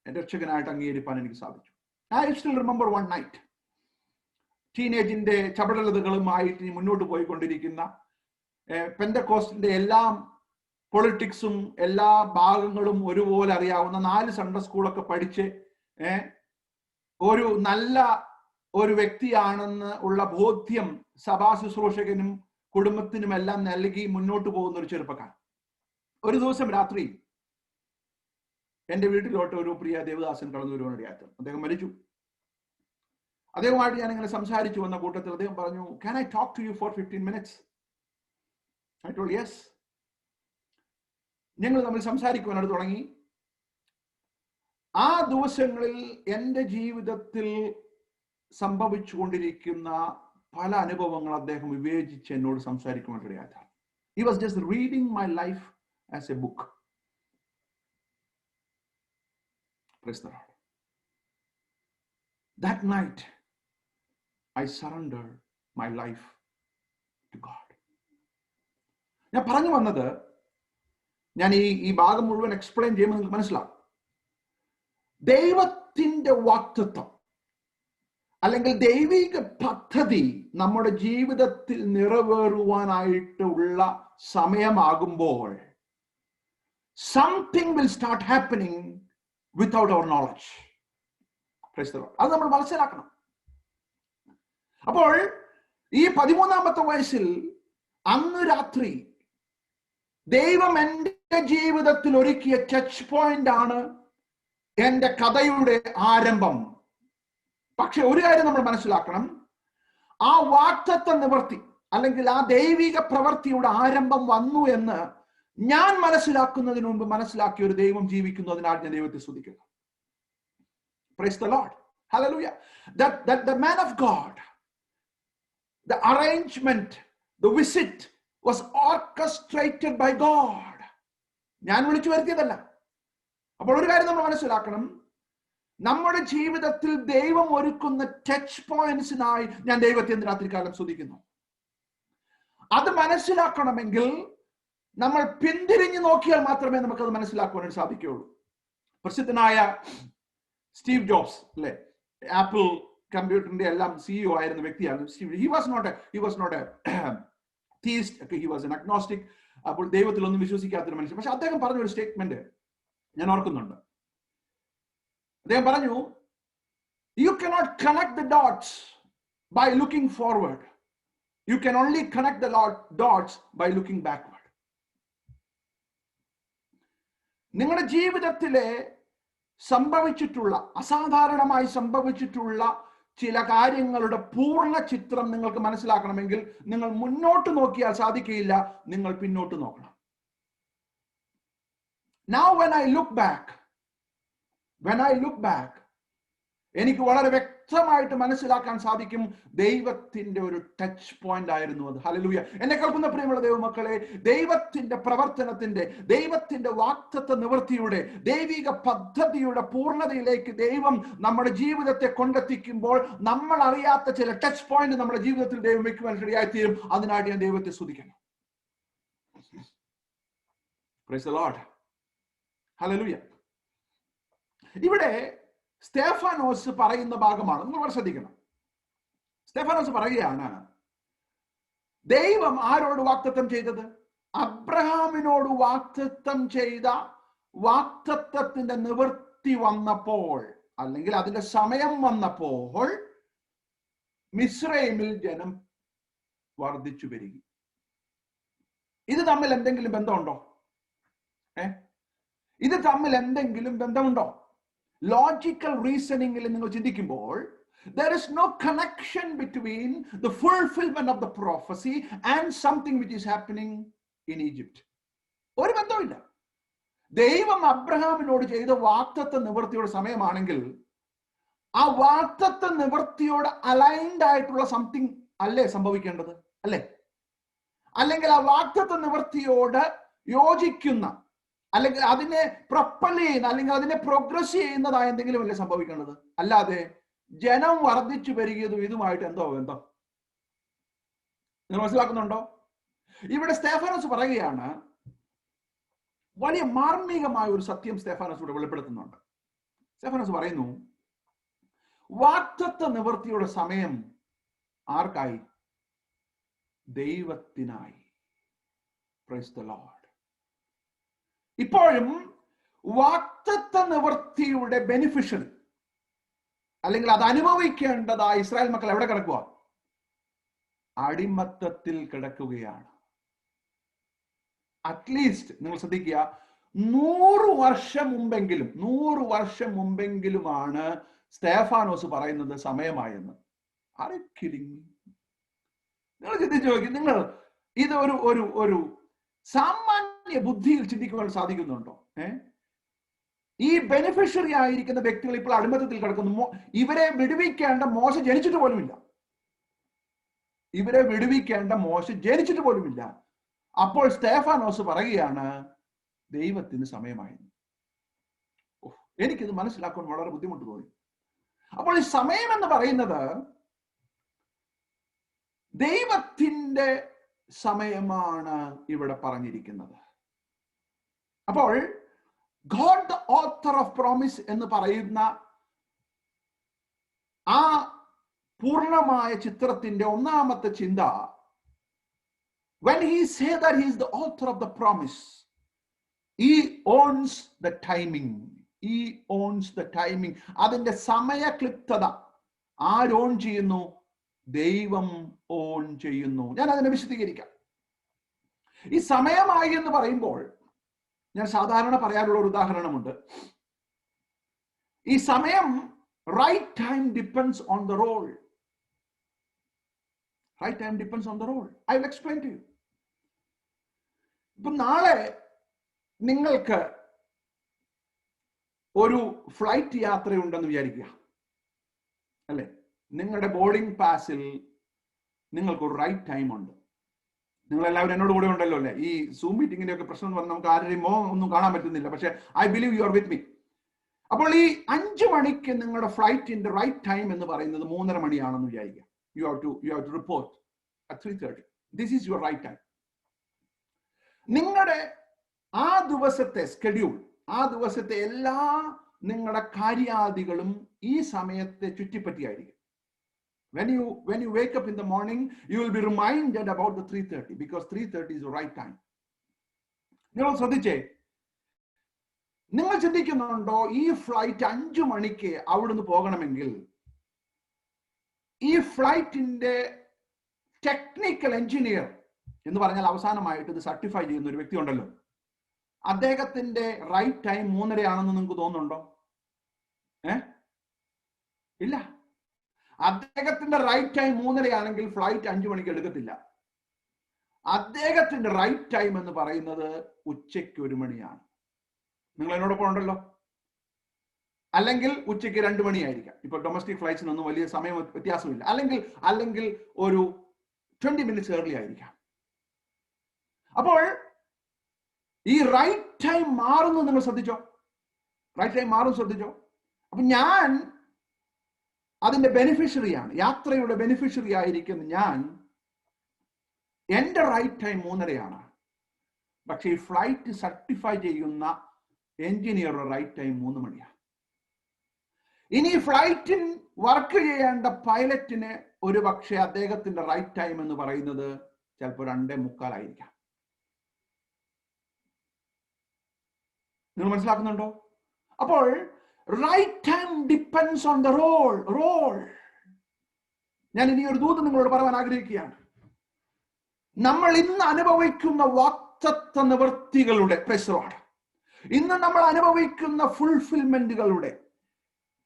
എന്റെ രക്ഷകനായിട്ട് അംഗീകരിക്കാൻ എനിക്ക് സാധിച്ചു. I still remember one night. ടീനേജിന്റെ ചപടലതകളുമായിട്ട് മുന്നോട്ട് പോയിക്കൊണ്ടിരിക്കുന്ന, പെന്തക്കോസ്റ്റിന്റെ എല്ലാ പൊളിറ്റിക്സും എല്ലാ ഭാഗങ്ങളും ഒരുപോലെ അറിയാവുന്ന, 4 സൺഡേ സ്കൂളൊക്കെ പഠിച്ച് ഒരു നല്ല ഒരു വ്യക്തിയാണെന്ന് ഉള്ള ബോധ്യം സഭാ ശുശ്രൂഷകനും കുടുംബത്തിനുമെല്ലാം നൽകി മുന്നോട്ട് പോകുന്ന ഒരു ചെറുപ്പക്കാരൻ. ഒരു ദിവസം രാത്രി എന്റെ വീട്ടിലോട്ട് ഒരു പ്രിയ ദേവദാസൻ കടന്നു വരുവാനിടയായി. അദ്ദേഹം മരിച്ചു. അദ്ദേഹമായിട്ട് ഞാൻ ഇങ്ങനെ സംസാരിച്ചു വന്ന കൂട്ടത്തിൽ അദ്ദേഹം പറഞ്ഞു, "Can I talk to you for 15 minutes?" I told yes. ഞങ്ങൾ തമ്മിൽ സംസാരിക്കുവാനായിട്ട് തുടങ്ങി. ആ ദിവസങ്ങളിൽ എൻ്റെ ജീവിതത്തിൽ സംഭവിച്ചുകൊണ്ടിരിക്കുന്ന പല അനുഭവങ്ങൾ അദ്ദേഹം വിവേചിച്ച് എന്നോട് സംസാരിക്കുവാനിടയായി. He was just reading my life as a book. Praise the Lord. That night, I surrendered my life to God. ഞാൻ പറഞ്ഞു വന്നത്, ഞാൻ ഈ ഭാഗം മുഴുവൻ എക്സ്പ്ലെയിൻ ചെയ്യുമ്പോൾ നിങ്ങൾക്ക് മനസ്സിലാവും. ദൈവത്തിന്റെ വാഗ്ദത്തം അല്ലെങ്കിൽ ദൈവിക പദ്ധതി നമ്മുടെ ജീവിതത്തിൽ നിറവേറുവാനായിട്ടുള്ള സമയമാകുമ്പോൾ something will start happening without our knowledge. Praise the Lord. അത് നമ്മൾ മനസ്സിലാക്കണം. അപ്പോൾ ഈ 13-ാമത്തെ വയസ്സിൽ അന്ന് രാത്രി ദൈവം എൻ്റെ ജീവിതത്തിൽ ഒരുക്കിയ ടച്ച് പോയിന്റ് ആണ് എൻ്റെ കഥയുടെ ആരംഭം. പക്ഷെ ഒരു കാര്യം നമ്മൾ മനസ്സിലാക്കണം, ആ വാഗ്ദത്ത നിവർത്തി അല്ലെങ്കിൽ ആ ദൈവിക പ്രവൃത്തിയുടെ ആരംഭം വന്നു എന്ന് ഞാൻ മനസ്സിലാക്കുന്നതിന് മുമ്പ് മനസ്സിലാക്കിയ ഒരു ദൈവം ജീവിക്കുന്നു. അതിനാൽ ഞാൻ ദൈവത്തെ സ്തുതിക്കുന്നു. Praise the Lord. Hallelujah. That the man of God, the arrangement, the visit was orchestrated by God. ഞാൻ വിളിച്ചു വരുത്തിയതല്ല. അപ്പോൾ ഒരു കാര്യം നമ്മൾ മനസ്സിലാക്കണം, നമ്മുടെ ജീവിതത്തിൽ ദൈവം ഒരുക്കുന്ന ടച്ച് പോയിന്റ്സിനായി ഞാൻ ദൈവത്തെ ഇന്ന് രാത്രികാലം സ്തുതിക്കുന്നു. അത് മനസ്സിലാക്കണമെങ്കിൽ നമ്മൾ പിന്തിരിഞ്ഞു നോക്കിയാൽ മാത്രമേ നമുക്കത് മനസ്സിലാക്കുവാൻ സാധിക്കുകയുള്ളൂ. പ്രസിദ്ധനായ സ്റ്റീവ് ജോബ്സ് അല്ലെ, ആപ്പിൾ കമ്പ്യൂട്ടറിന്റെ എല്ലാം CEO ആയിരുന്ന വ്യക്തിയാണ്. He was not a theist, he was an agnostic. അപ്പോൾ ദൈവത്തിലൊന്നും വിശ്വസിക്കാത്തൊരു മനുഷ്യൻ. പക്ഷെ അദ്ദേഹം പറഞ്ഞ ഒരു സ്റ്റേറ്റ്മെന്റ് ഞാൻ ഓർക്കുന്നുണ്ട്. അദ്ദേഹം പറഞ്ഞു, you cannot connect the dots by looking forward. You can only connect the dots by looking backward. നിങ്ങളുടെ ജീവിതത്തിലെ സംഭവിച്ചിട്ടുള്ള, അസാധാരണമായി സംഭവിച്ചിട്ടുള്ള ചില കാര്യങ്ങളുടെ പൂർണ്ണ ചിത്രം നിങ്ങൾക്ക് മനസ്സിലാക്കണമെങ്കിൽ നിങ്ങൾ മുന്നോട്ട് നോക്കിയാൽ സാധിക്കില്ല, നിങ്ങൾ പിന്നോട്ട് നോക്കണം. Now when I look back, എനിക്ക് വളരെ വ്യക്തമായിട്ട് മനസ്സിലാക്കാൻ സാധിക്കും ദൈവത്തിന്റെ ഒരു ടച്ച് പോയിന്റ് ആയിരുന്നു അത്. ഹല്ലേലൂയ. എന്നെ കേൾക്കുന്ന പ്രിയമുള്ള ദൈവമക്കളെ, ദൈവത്തിന്റെ പ്രവർത്തനത്തിന്റെ, ദൈവത്തിന്റെ വാഗ്ദത്ത നിവൃത്തിയുടെ, ദൈവിക പദ്ധതിയുടെ പൂർണ്ണതയിലേക്ക് ദൈവം നമ്മുടെ ജീവിതത്തെ കൊണ്ടെത്തിക്കുമ്പോൾ നമ്മൾ അറിയാത്ത ചില ടച്ച് പോയിന്റ് നമ്മുടെ ജീവിതത്തിൽ ദൈവം വെക്കുവാൻ ഇടയായിത്തീരും. അതിനായിട്ട് ഞാൻ ദൈവത്തെ സ്തുതിക്കണം. Praise the lord. ഹല്ലേലൂയ. ഇവിടെ സ്തെഫാനോസ് പറയുന്ന ഭാഗമാണ്, നിങ്ങൾ ശ്രദ്ധിക്കണം. സ്തെഫാനോസ് പറയുകയാണ്, ദൈവം ആരോട് വാഗ്ദത്തം ചെയ്തത്? അബ്രഹാമിനോട് വാഗ്ദത്തം ചെയ്ത വാഗ്ദത്തത്തിന്റെ നിവൃത്തി വന്നപ്പോൾ, അല്ലെങ്കിൽ അതിന്റെ സമയം വന്നപ്പോൾ മിസ്രൈമിൽ ജനം വർദ്ധിച്ചു വരിക. ഇത് തമ്മിൽ എന്തെങ്കിലും ബന്ധമുണ്ടോ? ഇത് തമ്മിൽ എന്തെങ്കിലും ബന്ധമുണ്ടോ? ലോജിക്കൽ റീസണിംഗിൽ നിങ്ങൾ ചിന്തിക്കുമ്പോൾ there is no connection between the fulfillment of the prophecy and something which is happening in Egypt. ഒരു ബന്ധമില്ല. ദൈവം അബ്രഹാമിനോട് ചെയ്ത വാഗ്ദത്ത നിവൃത്തിയുടെ സമയമാണെങ്കിൽ ആ വാഗ്ദത്ത നിവൃത്തിയോട് അലൈൻഡ് ആയിട്ടുള്ള സംതിങ് അല്ലേ സംഭവിക്കേണ്ടത്? അല്ലേ? അല്ലെങ്കിൽ ആ വാഗ്ദത്ത നിവൃത്തിയോട് യോജിക്കുന്ന, അല്ലെങ്കിൽ അതിനെ പ്രൊപ്പൽ ചെയ്യുന്ന, അല്ലെങ്കിൽ അതിനെ പ്രോഗ്രസ് ചെയ്യുന്നതായ എന്തെങ്കിലും അല്ലേ സംഭവിക്കേണ്ടത്? അല്ലാതെ ജനം വർദ്ധിച്ചു വരികയും ഇതുമായിട്ട് എന്തോ ബന്ധം? നിങ്ങൾ മനസ്സിലാക്കുന്നുണ്ടോ? ഇവിടെ സ്തെഫാനോസ് പറയുകയാണ്, വലിയ മാർമികമായ ഒരു സത്യം സ്തെഫാനോസ് ഇവിടെ വെളിപ്പെടുത്തുന്നുണ്ട്. സ്തെഫാനോസ് പറയുന്നു, വാഗ്ദത്ത നിവൃത്തിയുടെ സമയം ആർക്കായി? ദൈവത്തിനായി. Praise the lord. ഇപ്പോഴും വാഗ്ദത്ത നിവൃത്തിയുടെ ബെനിഫിഷ്യറി, അല്ലെങ്കിൽ അത് അനുഭവിക്കേണ്ടതായ ഇസ്രായേൽ മക്കൾ എവിടെ കിടക്കുക? അടിമത്തത്തിൽ കിടക്കുകയാണ്. അറ്റ്ലീസ്റ്റ് നിങ്ങൾ ശ്രദ്ധിക്കുക, 100 വർഷം മുമ്പെങ്കിലുമാണ് സ്തെഫാനോസ് പറയുന്നത് സമയമായെന്ന്. നിങ്ങൾ ചിന്തിച്ചു നോക്കി, നിങ്ങൾ ഇത് ഒരു സാമാന്യ ബുദ്ധിയിൽ ചിന്തിക്കുവാൻ സാധിക്കുന്നുണ്ടോ? ഈ ബെനിഫിഷ്യറി ആയിരിക്കുന്ന വ്യക്തികൾ ഇപ്പോൾ അടിമത്തത്തിൽ കിടക്കുന്നു. ഇവരെ വിടുവിക്കേണ്ട മോശ ജനിച്ചിട്ട് പോലുമില്ല. അപ്പോൾ സ്തെഫാനോസ് പറയുകയാണ്, ദൈവത്തിന് സമയമായിരുന്നു. എനിക്കിത് മനസ്സിലാക്കാൻ വളരെ ബുദ്ധിമുട്ട് തോന്നി. അപ്പോൾ ഈ സമയം എന്ന് പറയുന്നത് ദൈവത്തിന്റെ സമയമാണ് ഇവിടെ പറഞ്ഞിരിക്കുന്നത്. അപ്പോൾ God the author of promise എന്ന് പറയുന്ന ആ പൂർണ്ണമായ ചിത്രത്തിന്റെ ഒന്നാമത്തെ ചിന്ത, when he say that he is the author of the promise, he owns the timing. അതിന്റെ സമയക്ലിപ്തത ആരോൺ ചെയ്യുന്നു? ദൈവം ഓൺ ചെയ്യുന്നു. ഞാൻ അതിനെ വിശദീകരിക്കാം. ഈ സമയമായി എന്ന് പറയുമ്പോൾ ഞാൻ സാധാരണ പറയാനുള്ള ഒരു ഉദാഹരണമുണ്ട്. ഈ സമയം, right time depends on the role. I will explain to you. ഇപ്പൊ നാളെ നിങ്ങൾക്ക് ഒരു ഫ്ലൈറ്റ് യാത്രയുണ്ടെന്ന് വിചാരിക്കുക, അല്ലെ? നിങ്ങളുടെ ബോർഡിംഗ് പാസിൽ നിങ്ങൾക്കൊരു റൈറ്റ് ടൈം ഉണ്ട്. നിങ്ങൾ എല്ലാവരും എന്നോട് കൂടെ ഉണ്ടല്ലോ അല്ലെ? ഈ സൂം മീറ്റിംഗിന്റെ ഒക്കെ പ്രശ്നം എന്ന് പറഞ്ഞാൽ നമുക്ക് ആരുടെയും ഒന്നും കാണാൻ പറ്റുന്നില്ല. പക്ഷെ I believe you are with me. അപ്പോൾ ഈ 5 മണിക്ക് നിങ്ങളുടെ ഫ്ലൈറ്റിന്റെ റൈറ്റ് ടൈം എന്ന് പറയുന്നത് 3:30 മണിയാണെന്ന് വിചാരിക്കുക. You have to report at 3:30. This is your right time. നിങ്ങളുടെ ആ ദിവസത്തെ സ്കെഡ്യൂൾ, ആ ദിവസത്തെ എല്ലാ നിങ്ങളുടെ കാര്യാദികളും ഈ സമയത്തെ ചുറ്റിപ്പറ്റിയായിരിക്കും. When you wake up in the morning, you will be reminded about the 3:30 because 3:30 is the right time. നിങ്ങൾ ശ്രദ്ധിച്ചേ, നിങ്ങൾ ചിന്തിക്കുന്നുണ്ടോ ഈ ഫ്ലൈറ്റ് 5 മണിക്ക് അവിടുന്ന് പോകണമെങ്കിൽ ഈ ഫ്ലൈറ്റിന്റെ ടെക്നിക്കൽ എഞ്ചിനീയർ എന്ന് പറഞ്ഞാൽ അവസാനമായിട്ട് ഇത് സർട്ടിഫൈ ചെയ്യുന്ന ഒരു വ്യക്തി ഉണ്ടല്ലോ, അദ്ദേഹത്തിന്റെ റൈറ്റ് ടൈം 3:30 ആണെന്ന് നിങ്ങൾക്ക് തോന്നുന്നുണ്ടോ? ഇല്ല. അദ്ദേഹത്തിന്റെ റൈറ്റ് ടൈം 3:30 ആണെങ്കിൽ ഫ്ലൈറ്റ് 5 മണിക്ക് എടുക്കത്തില്ല. അദ്ദേഹത്തിന്റെ റൈറ്റ് ടൈം എന്ന് പറയുന്നത് ഉച്ചയ്ക്ക് 1 മണിയാണ്. നിങ്ങൾ എന്നോടൊപ്പം ഉണ്ടല്ലോ. അല്ലെങ്കിൽ ഉച്ചയ്ക്ക് 2 മണിയായിരിക്കാം. ഇപ്പൊ ഡൊമസ്റ്റിക് ഫ്ലൈറ്റ്സിനൊന്നും വലിയ സമയം വ്യത്യാസമില്ല. അല്ലെങ്കിൽ ഒരു 20 minutes ഏർലി ആയിരിക്കാം. അപ്പോൾ ഈ റൈറ്റ് ടൈം മാറുന്നു, നിങ്ങൾ ശ്രദ്ധിച്ചോ? റൈറ്റ് ടൈം മാറും, ശ്രദ്ധിച്ചോ? അപ്പൊ ഞാൻ അതിന്റെ ബെനിഫിഷ്യറിയാണ്, യാത്രയുടെ ബെനിഫിഷ്യറി ആയിരിക്കുന്ന ഞാൻ. എന്റെ റൈറ്റ് ടൈം 3:30 പക്ഷെ ഈ ഫ്ലൈറ്റ് സർട്ടിഫൈ ചെയ്യുന്ന എഞ്ചിനീയറുടെ റൈറ്റ് ടൈം 3 മണിയാണ്. ഇനി ഫ്ലൈറ്റിൽ വർക്ക് ചെയ്യേണ്ട പൈലറ്റിന് ഒരു പക്ഷേ അദ്ദേഹത്തിന്റെ റൈറ്റ് ടൈം എന്ന് പറയുന്നത് ചിലപ്പോൾ 2:45 ആയിരിക്കാം. നിങ്ങൾ മനസ്സിലാക്കുന്നുണ്ടോ? അപ്പോൾ right time depends on the role. ഞാൻ ഇനി ഒരു ദൂത് നിങ്ങളോട് പറയാൻ ആഗ്രഹിക്കുകയാണ്. നമ്മൾ ഇന്ന് അനുഭവിക്കുന്ന വാക്തത്വ നിവൃത്തികളുടെ പ്രശ്നമാണ്, ഇന്ന് നമ്മൾ അനുഭവിക്കുന്ന ഫുൾഫിൽമെന്റുകളുടെ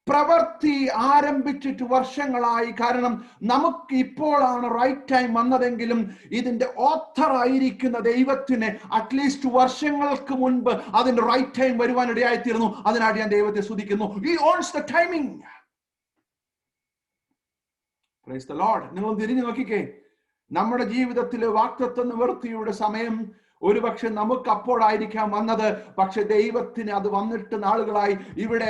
പ്രവൃത്തി ആരംഭിച്ചിട്ട് വർഷങ്ങളായി. കാരണം നമുക്ക് ഇപ്പോഴാണ് റൈറ്റ് ടൈം വന്നതെങ്കിലും ഇതിന്റെ ഓഥർ ആയിരിക്കുന്ന ദൈവത്തിന് അറ്റ്ലീസ്റ്റ് വർഷങ്ങൾക്ക് മുൻപ് അതിന്റെ റൈറ്റ് ടൈം വരുവാനിടയായിത്തീർന്നു. അതിനായിട്ട് ഞാൻ ദൈവത്തെ സ്തുതിക്കുന്നു. He owns the timing. Praise the Lord. നിങ്ങൾ തിരിഞ്ഞു നോക്കിക്കേ, നമ്മുടെ ജീവിതത്തിലെ വാക്തത്വ നിവൃത്തിയുടെ സമയം ഒരുപക്ഷെ നമുക്ക് അപ്പോഴായിരിക്കാം വന്നത്, പക്ഷെ ദൈവത്തിന് അത് വന്നിട്ട് നാളുകളായി. ഇവിടെ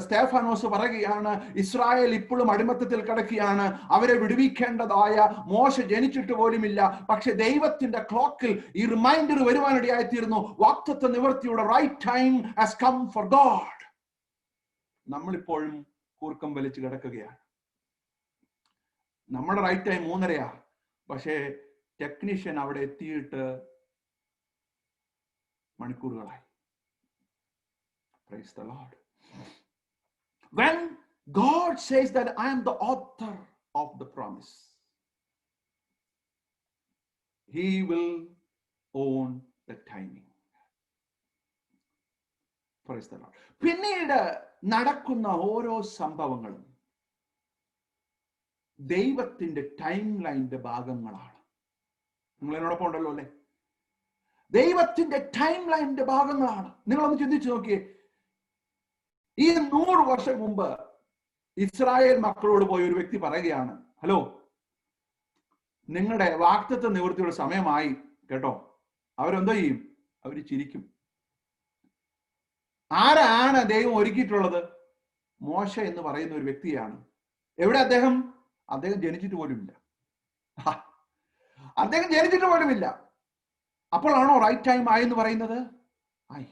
സ്തേഫാനോസ് പറയുകയാണ്, ഇസ്രായേൽ ഇപ്പോഴും അടിമത്തത്തിൽ കിടക്കുകയാണ്, അവരെ വിടുവിക്കേണ്ടതായ മോശ ജനിച്ചിട്ട് പോലുമില്ല. പക്ഷെ ദൈവത്തിന്റെ ക്ലോക്കിൽ ഈ റിമൈൻഡർ വരുവാനിടയായിത്തീരുന്നു. വാക്തത്വ നിവൃത്തിയുടെ right time has come for God. നമ്മളിപ്പോഴും കൂർക്കം വലിച്ചു കിടക്കുകയാണ്. നമ്മുടെ റൈറ്റ് ടൈം 3:30, പക്ഷേ ടെക്നീഷ്യൻ അവിടെ എത്തിയിട്ട് മണിക്കൂറുകളായി. Praise the Lord. When God says that I am the author of the promise, He will own the timing. Praise the Lord. പിന്നീട് നടക്കുന്ന ഓരോ സംഭവങ്ങളും ദൈവത്തിന്റെ ടൈം ലൈനിന്റെ ഭാഗങ്ങളാണ്. നിങ്ങൾ എന്നോടൊപ്പം ഉണ്ടല്ലോ അല്ലെ? ദൈവത്തിന്റെ ടൈം ലൈനിന്റെ ഭാഗങ്ങളാണ്. നിങ്ങളൊന്ന് ചിന്തിച്ചു നോക്കിയേ, ഈ 100 വർഷം മുമ്പ് ഇസ്രായേൽ മക്കളോട് പോയി ഒരു വ്യക്തി പറയുകയാണ്, ഹലോ, നിങ്ങളുടെ വാക്തത്വ നിവൃത്തിയുടെ സമയമായി കേട്ടോ. അവരെന്തോ ചെയ്യും? അവര് ചിരിക്കും. ആരാണ് ദൈവം ഒരുക്കിയിട്ടുള്ളത്? മോശ എന്ന് പറയുന്ന ഒരു വ്യക്തിയാണ്. എവിടെ അദ്ദേഹം? അദ്ദേഹം ജനിച്ചിട്ട് പോലുമില്ല. അദ്ദേഹം ജനിച്ചിട്ട് പോലുമില്ല. അപ്പോഴാണോ റൈറ്റ് ടൈം ആയെന്ന് പറയുന്നത്? ആയി.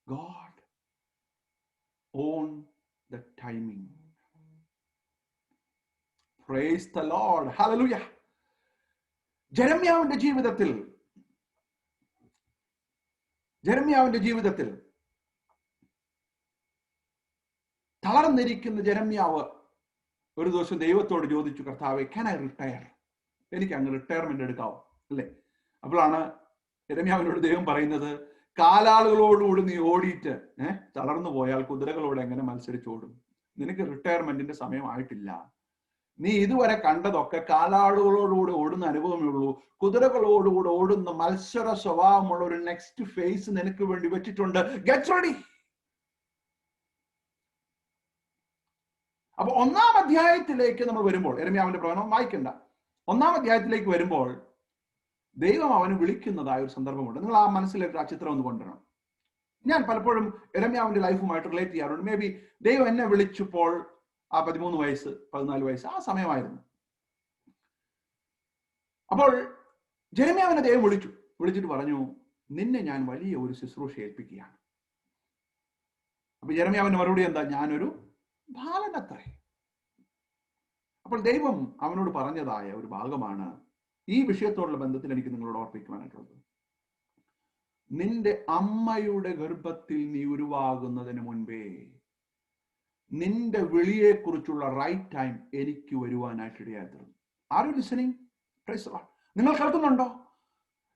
God own the timing. Praise the Lord. Hallelujah. ജെരമ്യാവിന്റെ ജീവിതത്തിൽ തളർന്നിരിക്കുന്ന ജെരമ്യാവ് ഒരു ദിവസം ദൈവത്തോട് ചോദിച്ചു, കർത്താവേ, can I retire? എനിക്ക് അങ്ങ് റിട്ടയർമെന്റ് എടുക്കാവോ അല്ലേ? അപ്പോഴാണ് യെരമ്യാവിനോട് ദൈവം പറയുന്നത്, കാലാളുകളോടുകൂടി നീ ഓടിയിട്ട് തളർന്നു പോയാൽ കുതിരകളോട് എങ്ങനെ മത്സരിച്ചോടും? നിനക്ക് റിട്ടയർമെന്റിന്റെ സമയമായിട്ടില്ല. നീ ഇതുവരെ കണ്ടതൊക്കെ കാലാളുകളോടുകൂടി ഓടുന്ന അനുഭവമേ ഉള്ളൂ. കുതിരകളോടുകൂടി ഓടുന്ന മത്സര സ്വഭാവമുള്ള ഒരു നെക്സ്റ്റ് ഫേസ് നിനക്ക് വേണ്ടി വെച്ചിട്ടുണ്ട്. Get ready. അപ്പൊ 1-ാം അധ്യായത്തിലേക്ക് നമ്മൾ വരുമ്പോൾ, യെരമ്യാവിന്റെ പ്രവചനം വായിക്കണ്ട, 1-ാം അധ്യായത്തിലേക്ക് വരുമ്പോൾ ദൈവം അവന് വിളിക്കുന്നതായ ഒരു സന്ദർഭമുണ്ട്. നിങ്ങൾ ആ മനസ്സിലേക്ക് ആ ചിത്രം ഒന്ന് കൊണ്ടുവരണം. ഞാൻ പലപ്പോഴും യെരമ്യാവിന്റെ ലൈഫുമായിട്ട് റിലേറ്റ് ചെയ്യാറുണ്ട്. മേ ബി ദൈവം എന്നെ വിളിച്ചപ്പോൾ ആ 13 വയസ്സ് 14 വയസ്സ് ആ സമയമായിരുന്നു. അപ്പോൾ യെരമ്യാവിനെ ദൈവം വിളിച്ചിട്ട് പറഞ്ഞു, നിന്നെ ഞാൻ വലിയ ഒരു ശുശ്രൂഷ ഏൽപ്പിക്കുകയാണ്. അപ്പൊ യെരമ്യാവിന്റെ മറുപടി എന്താ? ഞാനൊരു ബാലനത്രേ. അപ്പോൾ ദൈവം അവനോട് പറഞ്ഞതായ ഒരു ഭാഗമാണ് ഈ വിഷയത്തോടുള്ള ബന്ധത്തിൽ എനിക്ക് നിങ്ങളോട് ഓർപ്പിക്കുവാനായിട്ടുള്ളത്. നിന്റെ അമ്മയുടെ ഗർഭത്തിൽ നീ ഉരുവാകുന്നതിന് മുൻപേ നിന്റെ വിളിയെക്കുറിച്ചുള്ള റൈറ്റ് ടൈം എനിക്ക് വരുവാനായിട്ട് ഇടയായിത്തീർന്നു. Are you listening? Praise the lord. നിങ്ങൾ കേൾക്കുന്നുണ്ടോ?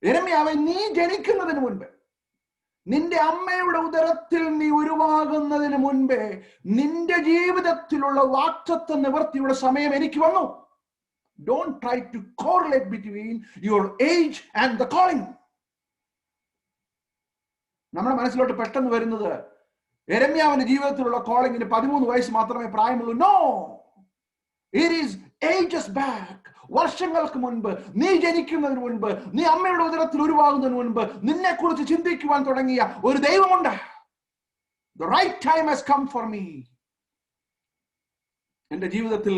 യെരമ്യാവേ, നീ ജനിക്കുന്നതിന് മുൻപ്, നിന്റെ അമ്മയുടെ ഉദരത്തിൽ നീ ഉരുവാകുന്നതിന് മുൻപേ നിന്റെ ജീവിതത്തിലുള്ള വാഗ്ദത്ത നിവൃത്തിയുടെ സമയം എനിക്ക് വന്നു. Don't try to correlate between your age and the calling. നമ്മുടെ മനസ്സിലോട്ട് പെട്ടെന്ന് വരുന്നത് യെരമ്യാവിന്റെ ജീവിതത്തിലുള്ള കോളിങ്ങിന് 13 വയസ്സ് മാത്രമേ പ്രായമുള്ളൂ. No, it is ages back. വർഷങ്ങൾക്ക് മുൻപ്, നീ ജനിക്കുന്നതിന് മുൻപ്, നീ അമ്മയുടെ ഉദരത്തിൽ ഉരുവാകുന്നതിന് മുൻപ് നിന്നെ കുറിച്ച് ചിന്തിക്കുവാൻ തുടങ്ങിയ ഒരു ദൈവമുണ്ട്. The right time has come for me. എന്റെ ജീവിതത്തിൽ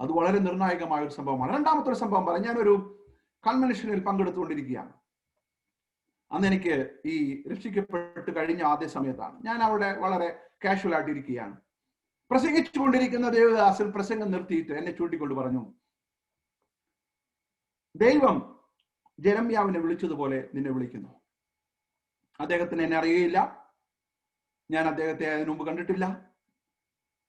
അത് വളരെ നിർണായകമായ ഒരു സംഭവമാണ്. രണ്ടാമത്തെ ഒരു സംഭവം പറയാം. ഞാനൊരു കൺവെൻഷനിൽ പങ്കെടുത്തുകൊണ്ടിരിക്കുകയാണ്. അന്ന് എനിക്ക് ഈ രക്ഷിക്കപ്പെട്ട് കഴിഞ്ഞ ആദ്യ സമയത്താണ്. ഞാൻ അവിടെ വളരെ കാഷ്വൽ ആയിട്ട് ഇരിക്കുകയാണ്. പ്രസംഗിച്ചുകൊണ്ടിരിക്കുന്ന ദേവദാസൻ പ്രസംഗം നിർത്തിയിട്ട് എന്നെ ചൂണ്ടിക്കൊണ്ട് പറഞ്ഞു, ദൈവം യെരമ്യാവിനെ വിളിച്ചതുപോലെ നിന്നെ വിളിക്കുന്നു. അദ്ദേഹത്തിന് എന്നെ അറിയില്ല, ഞാൻ അദ്ദേഹത്തെ അതിനു മുമ്പ് കണ്ടിട്ടില്ല.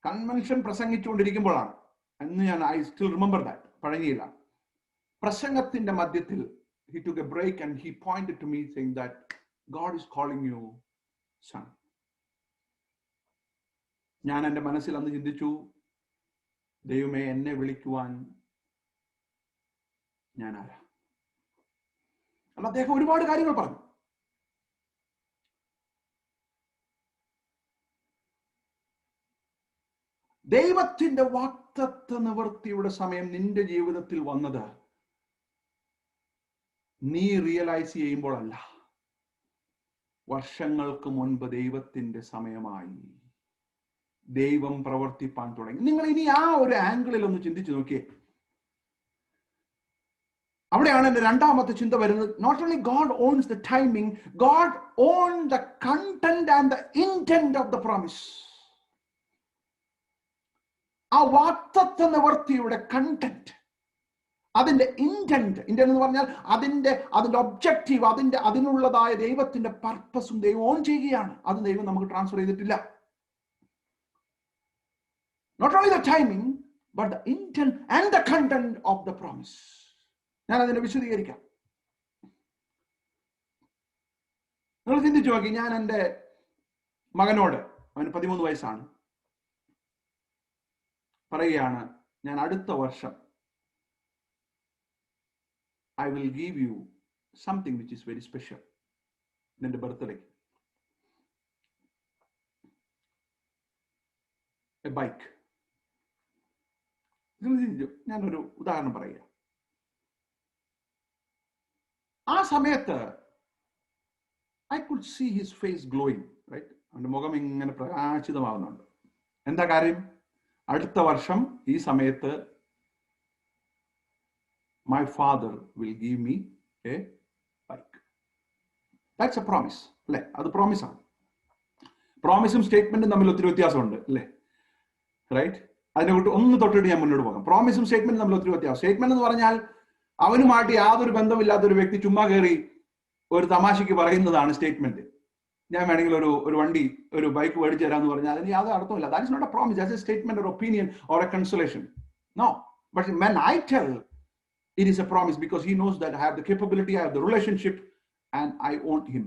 കൺവെൻഷൻ പ്രസംഗിച്ചുകൊണ്ടിരിക്കുമ്പോഴാണ്, അന്ന് ഞാൻ ഐ സ്റ്റിൽ റിമെമ്പർ ദാറ്റ്, പഴകിയില്ല. പ്രസംഗത്തിന്റെ മധ്യത്തിൽ he took a break and he pointed to me saying that God is calling you son. ഞാൻ എൻ്റെ മനസ്സിൽ അന്ന് ചിന്തിച്ചു, ദൈവമേ, എന്നെ വിളിക്കുവാൻ ഞാൻ ആരാ? അല്ല, അദ്ദേഹം ഒരുപാട് കാര്യങ്ങൾ പറഞ്ഞു. ദൈവത്തിന്റെ വാഗ്ദത്ത നിവൃത്തിയുടെ സമയം നിന്റെ ജീവിതത്തിൽ വന്നത് നീ റിയലൈസ് ചെയ്യുമ്പോഴല്ല, വർഷങ്ങൾക്ക് മുൻപ് ദൈവത്തിന്റെ സമയമായി ദൈവം പ്രവർത്തിപ്പാൻ തുടങ്ങി. നിങ്ങൾ ഇനി ആ ഒരു ആംഗിളിൽ ഒന്ന് ചിന്തിച്ചു നോക്കിയേ. അവിടെയാണ് എന്റെ രണ്ടാമത്തെ ചിന്ത വരുന്നത്. Not only God owns the timing, God own the content and the intent of the promise. ആ വാഗ്ദത്ത നിവൃത്തിയുടെ കണ്ടന്റ്, അതിന്റെ ഇന്റന്റ് എന്ന് പറഞ്ഞാൽ അതിന്റെ ഒബ്ജക്റ്റീവ്, അതിനുള്ളതായ ദൈവത്തിന്റെ പർപ്പസും ദൈവം ഓൺ ചെയ്യുകയാണ്. അത് ദൈവം നമുക്ക് ട്രാൻസ്ഫർ ചെയ്തിട്ടില്ല. Not only the timing but the intent and the content of the promise. ഞാൻ അതിനെ വിശദീകരിക്കാം. നിങ്ങൾ ചിന്തിച്ചു നോക്കി, ഞാൻ എൻ്റെ മകനോട്, അവന് 13 വയസ്സാണ്, പറയുകയാണ്, ഞാൻ അടുത്ത വർഷം I will give you something which is very special. നിന്റെ ബർത്ത്ഡേ, എ ബൈക്ക്. ഞാനൊരു ഉദാഹരണം പറയുക. ആ സമയത്ത് I could see his face glowing, right? അവന്റെ മുഖം ഇങ്ങനെ പ്രകാശിതമാവുന്നുണ്ട്. എന്താ കാര്യം? അടുത്ത വർഷം ഈ സമയത്ത് my father will give me a bike. That's a promise. അല്ലെ? അത് പ്രോമിസ് ആണ്. പ്രോമിസും സ്റ്റേറ്റ്മെന്റും തമ്മിൽ ഒത്തിരി വ്യത്യാസമുണ്ട്, അല്ലേ? റൈറ്റ്? അതിനെ ഒന്ന് തൊട്ടിട്ട് ഞാൻ മുന്നോട്ട് പോകാം. പ്രോമിസും സ്റ്റേറ്റ്മെന്റും തമ്മിൽ ഒത്തിരി വ്യത്യാസം. സ്റ്റേറ്റ്മെന്റ് എന്ന് പറഞ്ഞാൽ അവനുമായിട്ട് യാതൊരു ബന്ധമില്ലാത്ത ഒരു വ്യക്തി ചുമ്മാ കയറി ഒരു തമാശയ്ക്ക് പറയുന്നതാണ് സ്റ്റേറ്റ്മെന്റ്. ഞാൻ വേണമെങ്കിൽ ഒരു വണ്ടി, ഒരു ബൈക്ക് മേടിച്ചു തരാമെന്ന് പറഞ്ഞാൽ അതിന് യാതൊരു അർത്ഥമില്ല. That is not a promise, that's a statement or opinion or a consolation. No, but when I tell, it is a promise because he knows that I have the capability, I have the relationship and I own him.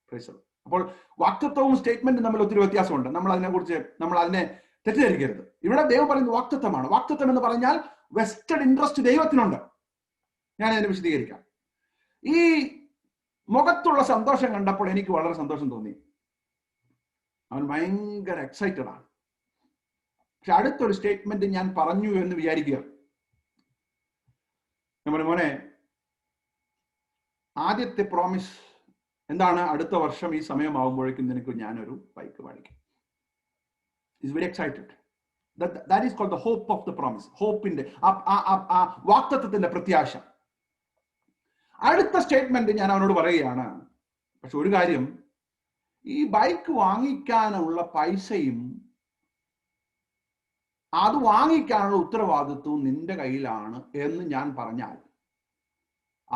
Praise the Lord. അപ്പോൾ വാഗ്ദത്തവും സ്റ്റേറ്റ്മെന്റും തമ്മിൽ ഒത്തിരി വ്യത്യാസമുണ്ട്. നമ്മൾ അതിനെ തെറ്റിദ്ധരിക്കരുത്. ഇവിടെ ദൈവം പറയുന്നത് വാഗ്ദത്തമാണ്. വാഗ്ദത്തം എന്ന് പറഞ്ഞാൽ വെസ്റ്റഡ് ഇൻട്രസ്റ്റ് ദൈവത്തിനുണ്ട്. ഞാൻ അതിനെ വിശദീകരിക്കാം. ഈ മുഖത്തുള്ള സന്തോഷം കണ്ടപ്പോൾ എനിക്ക് വളരെ സന്തോഷം തോന്നി. അവൻ ഭയങ്കര എക്സൈറ്റഡ് ആണ്. പക്ഷെ അടുത്തൊരു സ്റ്റേറ്റ്മെന്റ് ഞാൻ പറഞ്ഞു എന്ന് വിചാരിക്കുക. ഞാൻ പറഞ്ഞു, മോനെ, ആദ്യത്തെ പ്രോമിസ് എന്താണ്, അടുത്ത വർഷം ഈ സമയമാകുമ്പോഴേക്കും നിനക്ക് ഞാനൊരു ബൈക്ക് മേടിക്കും. Is very excited. That is called the hope of the promise. ഹോപ്പിന്റെ വാഗ്ദത്തത്തിന്റെ പ്രത്യാശ. അടുത്ത സ്റ്റേറ്റ്മെന്റ് ഞാൻ അവനോട് പറയുകയാണ്, പക്ഷെ ഒരു കാര്യം, ഈ ബൈക്ക് വാങ്ങിക്കാനുള്ള പൈസയും അത് വാങ്ങിക്കാനുള്ള ഉത്തരവാദിത്വവും നിന്റെ കയ്യിലാണ് എന്ന് ഞാൻ പറഞ്ഞാൽ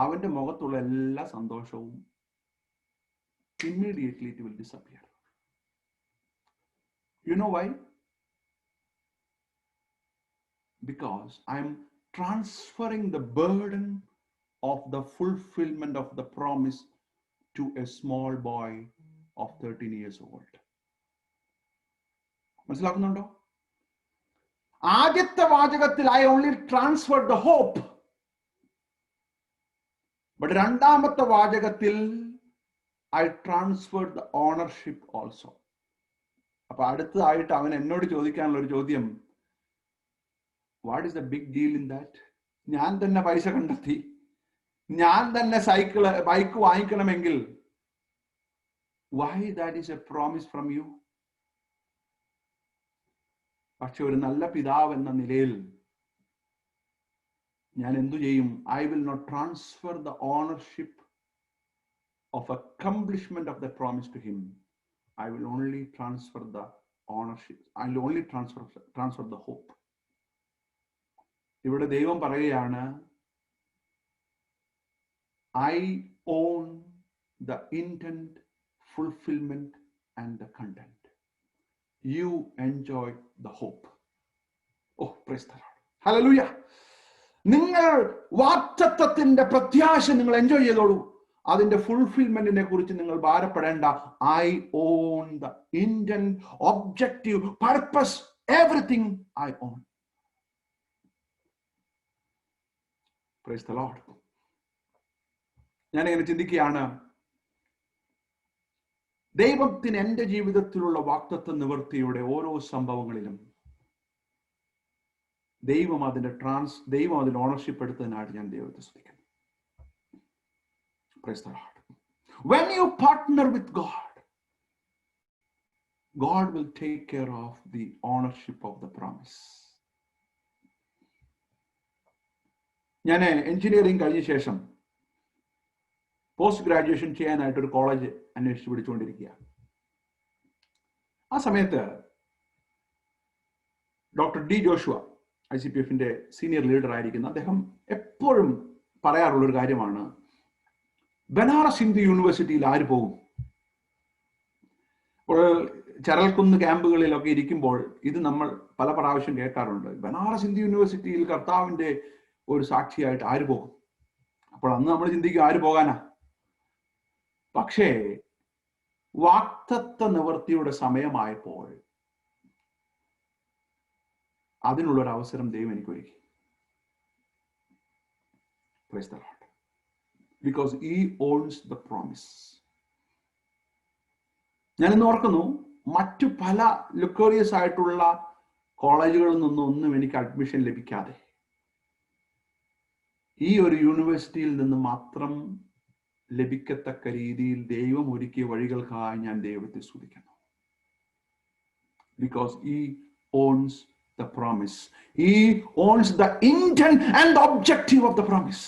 അവന്റെ മുഖത്തുള്ള എല്ലാ സന്തോഷവും immediately it will disappear. You know why? Because I am transferring the burden of the fulfillment of the promise to a small boy of 13 years old. മനസ്സിലാക്കുന്നുണ്ടോ? ആദ്യത്തെ വാചകത്തിൽ I only transferred the hope. But രണ്ടാമത്തെ വാചകത്തിൽ I transferred the ownership also. അപ്പൊ അടുത്തതായിട്ട് അവൻ എന്നോട് ചോദിക്കാനുള്ള ഒരു ചോദ്യം, what is the big deal in that? ഞാൻ തന്നെ പൈസ കണ്ടെത്തി, ഞാൻ തന്നെ ബൈക്ക് വാങ്ങിക്കണമെങ്കിൽ why that is a promise from you? പക്ഷെ ഒരു നല്ല പിതാവ് എന്ന നിലയിൽ ഞാൻ എന്തു ചെയ്യും? I will not transfer the ownership of accomplishment of the promise to him. I will only transfer the ownership. I will only transfer the hope. ഇവിടെ ദൈവം പറയുകയാണ്, I own the intent, fulfillment and the content. You enjoy the hope. Oh, praise the Lord. Hallelujah. നിങ്ങൾ വാഗ്ദത്തത്തിന്റെ പ്രത്യാശ നിങ്ങൾ enjoy ചെയ്തോളൂ. അതിന്റെ ഫുൾഫിൽമെന്റിനെ കുറിച്ച് നിങ്ങൾ ഭാരപ്പെടേണ്ട. I own the intent, objective, purpose, everything I own. Praise the lord. ഞാനിങ്ങനെ ചിന്തിക്കുകയാണ്, ദൈവത്തിന് എൻ്റെ ജീവിതത്തിലുള്ള വാഗ്ദത്ത നിവൃത്തിയുടെ ഓരോ സംഭവങ്ങളിലും ദൈവം അതിന്റെ ഓണർഷിപ്പ് എടുത്തതിനായിട്ട് ഞാൻ ദൈവത്തെ സ്തുതിക്കുന്നു. Praise the Lord. When you partner with God, God will take care of the ownership of the promise. ഞാൻ എഞ്ചിനീയറിംഗ് കഴിഞ്ഞ ശേഷം പോസ്റ്റ് ഗ്രാജുവേഷൻ ചെയ്യാനായിട്ട് ഒരു കോളേജ് അന്വേഷിച്ച് പിടിച്ചുകൊണ്ടിരിക്കുക. ആ സമയത്ത് ഡോക്ടർ ഡി ജോഷുവ, ICPFന്റെ സീനിയർ ലീഡർ ആയിരിക്കുന്ന അദ്ദേഹം എപ്പോഴും പറയാറുള്ളൊരു കാര്യമാണ്, ബനാറസ് ഹിന്ദു യൂണിവേഴ്സിറ്റിയിൽ ആര് പോകും? ഇപ്പോൾ ചരൽക്കുന്ന് ക്യാമ്പുകളിലൊക്കെ ഇരിക്കുമ്പോൾ ഇത് നമ്മൾ പല പ്രാവശ്യം കേൾക്കാറുണ്ട്. ബനാറസ് ഹിന്ദു യൂണിവേഴ്സിറ്റിയിൽ കർത്താവിന്റെ ഒരു സാക്ഷിയായിട്ട് ആര് പോകും? അപ്പോൾ അന്ന് നമ്മൾ ചിന്തിക്കും, ആര് പോകാനാ? പക്ഷേ വാഗ്ദത്ത നിവൃത്തിയുടെ സമയമായപ്പോൾ അതിനുള്ളൊരു അവസരം ദൈവം എനിക്ക് ഒരുക്കി. Praise the Lord. Because he owns the promise. ഞാൻ ഇന്ന് ഓർക്കുന്നു, മറ്റു പല ലുക്സോറിയസ് ആയിട്ടുള്ള കോളേജുകളിൽ നിന്നൊന്നും എനിക്ക് അഡ്മിഷൻ ലഭിക്കാതെ ഈ ഒരു യൂണിവേഴ്സിറ്റിയിൽ നിന്ന് മാത്രം ലഭിക്കത്തക്ക രീതിയിൽ ദൈവം ഒരുക്കിയ വഴികൾക്കായി ഞാൻ ദൈവത്തെ സ്തുതിക്കുന്നു. Because he owns the promise. He owns the intent and the objective of the promise.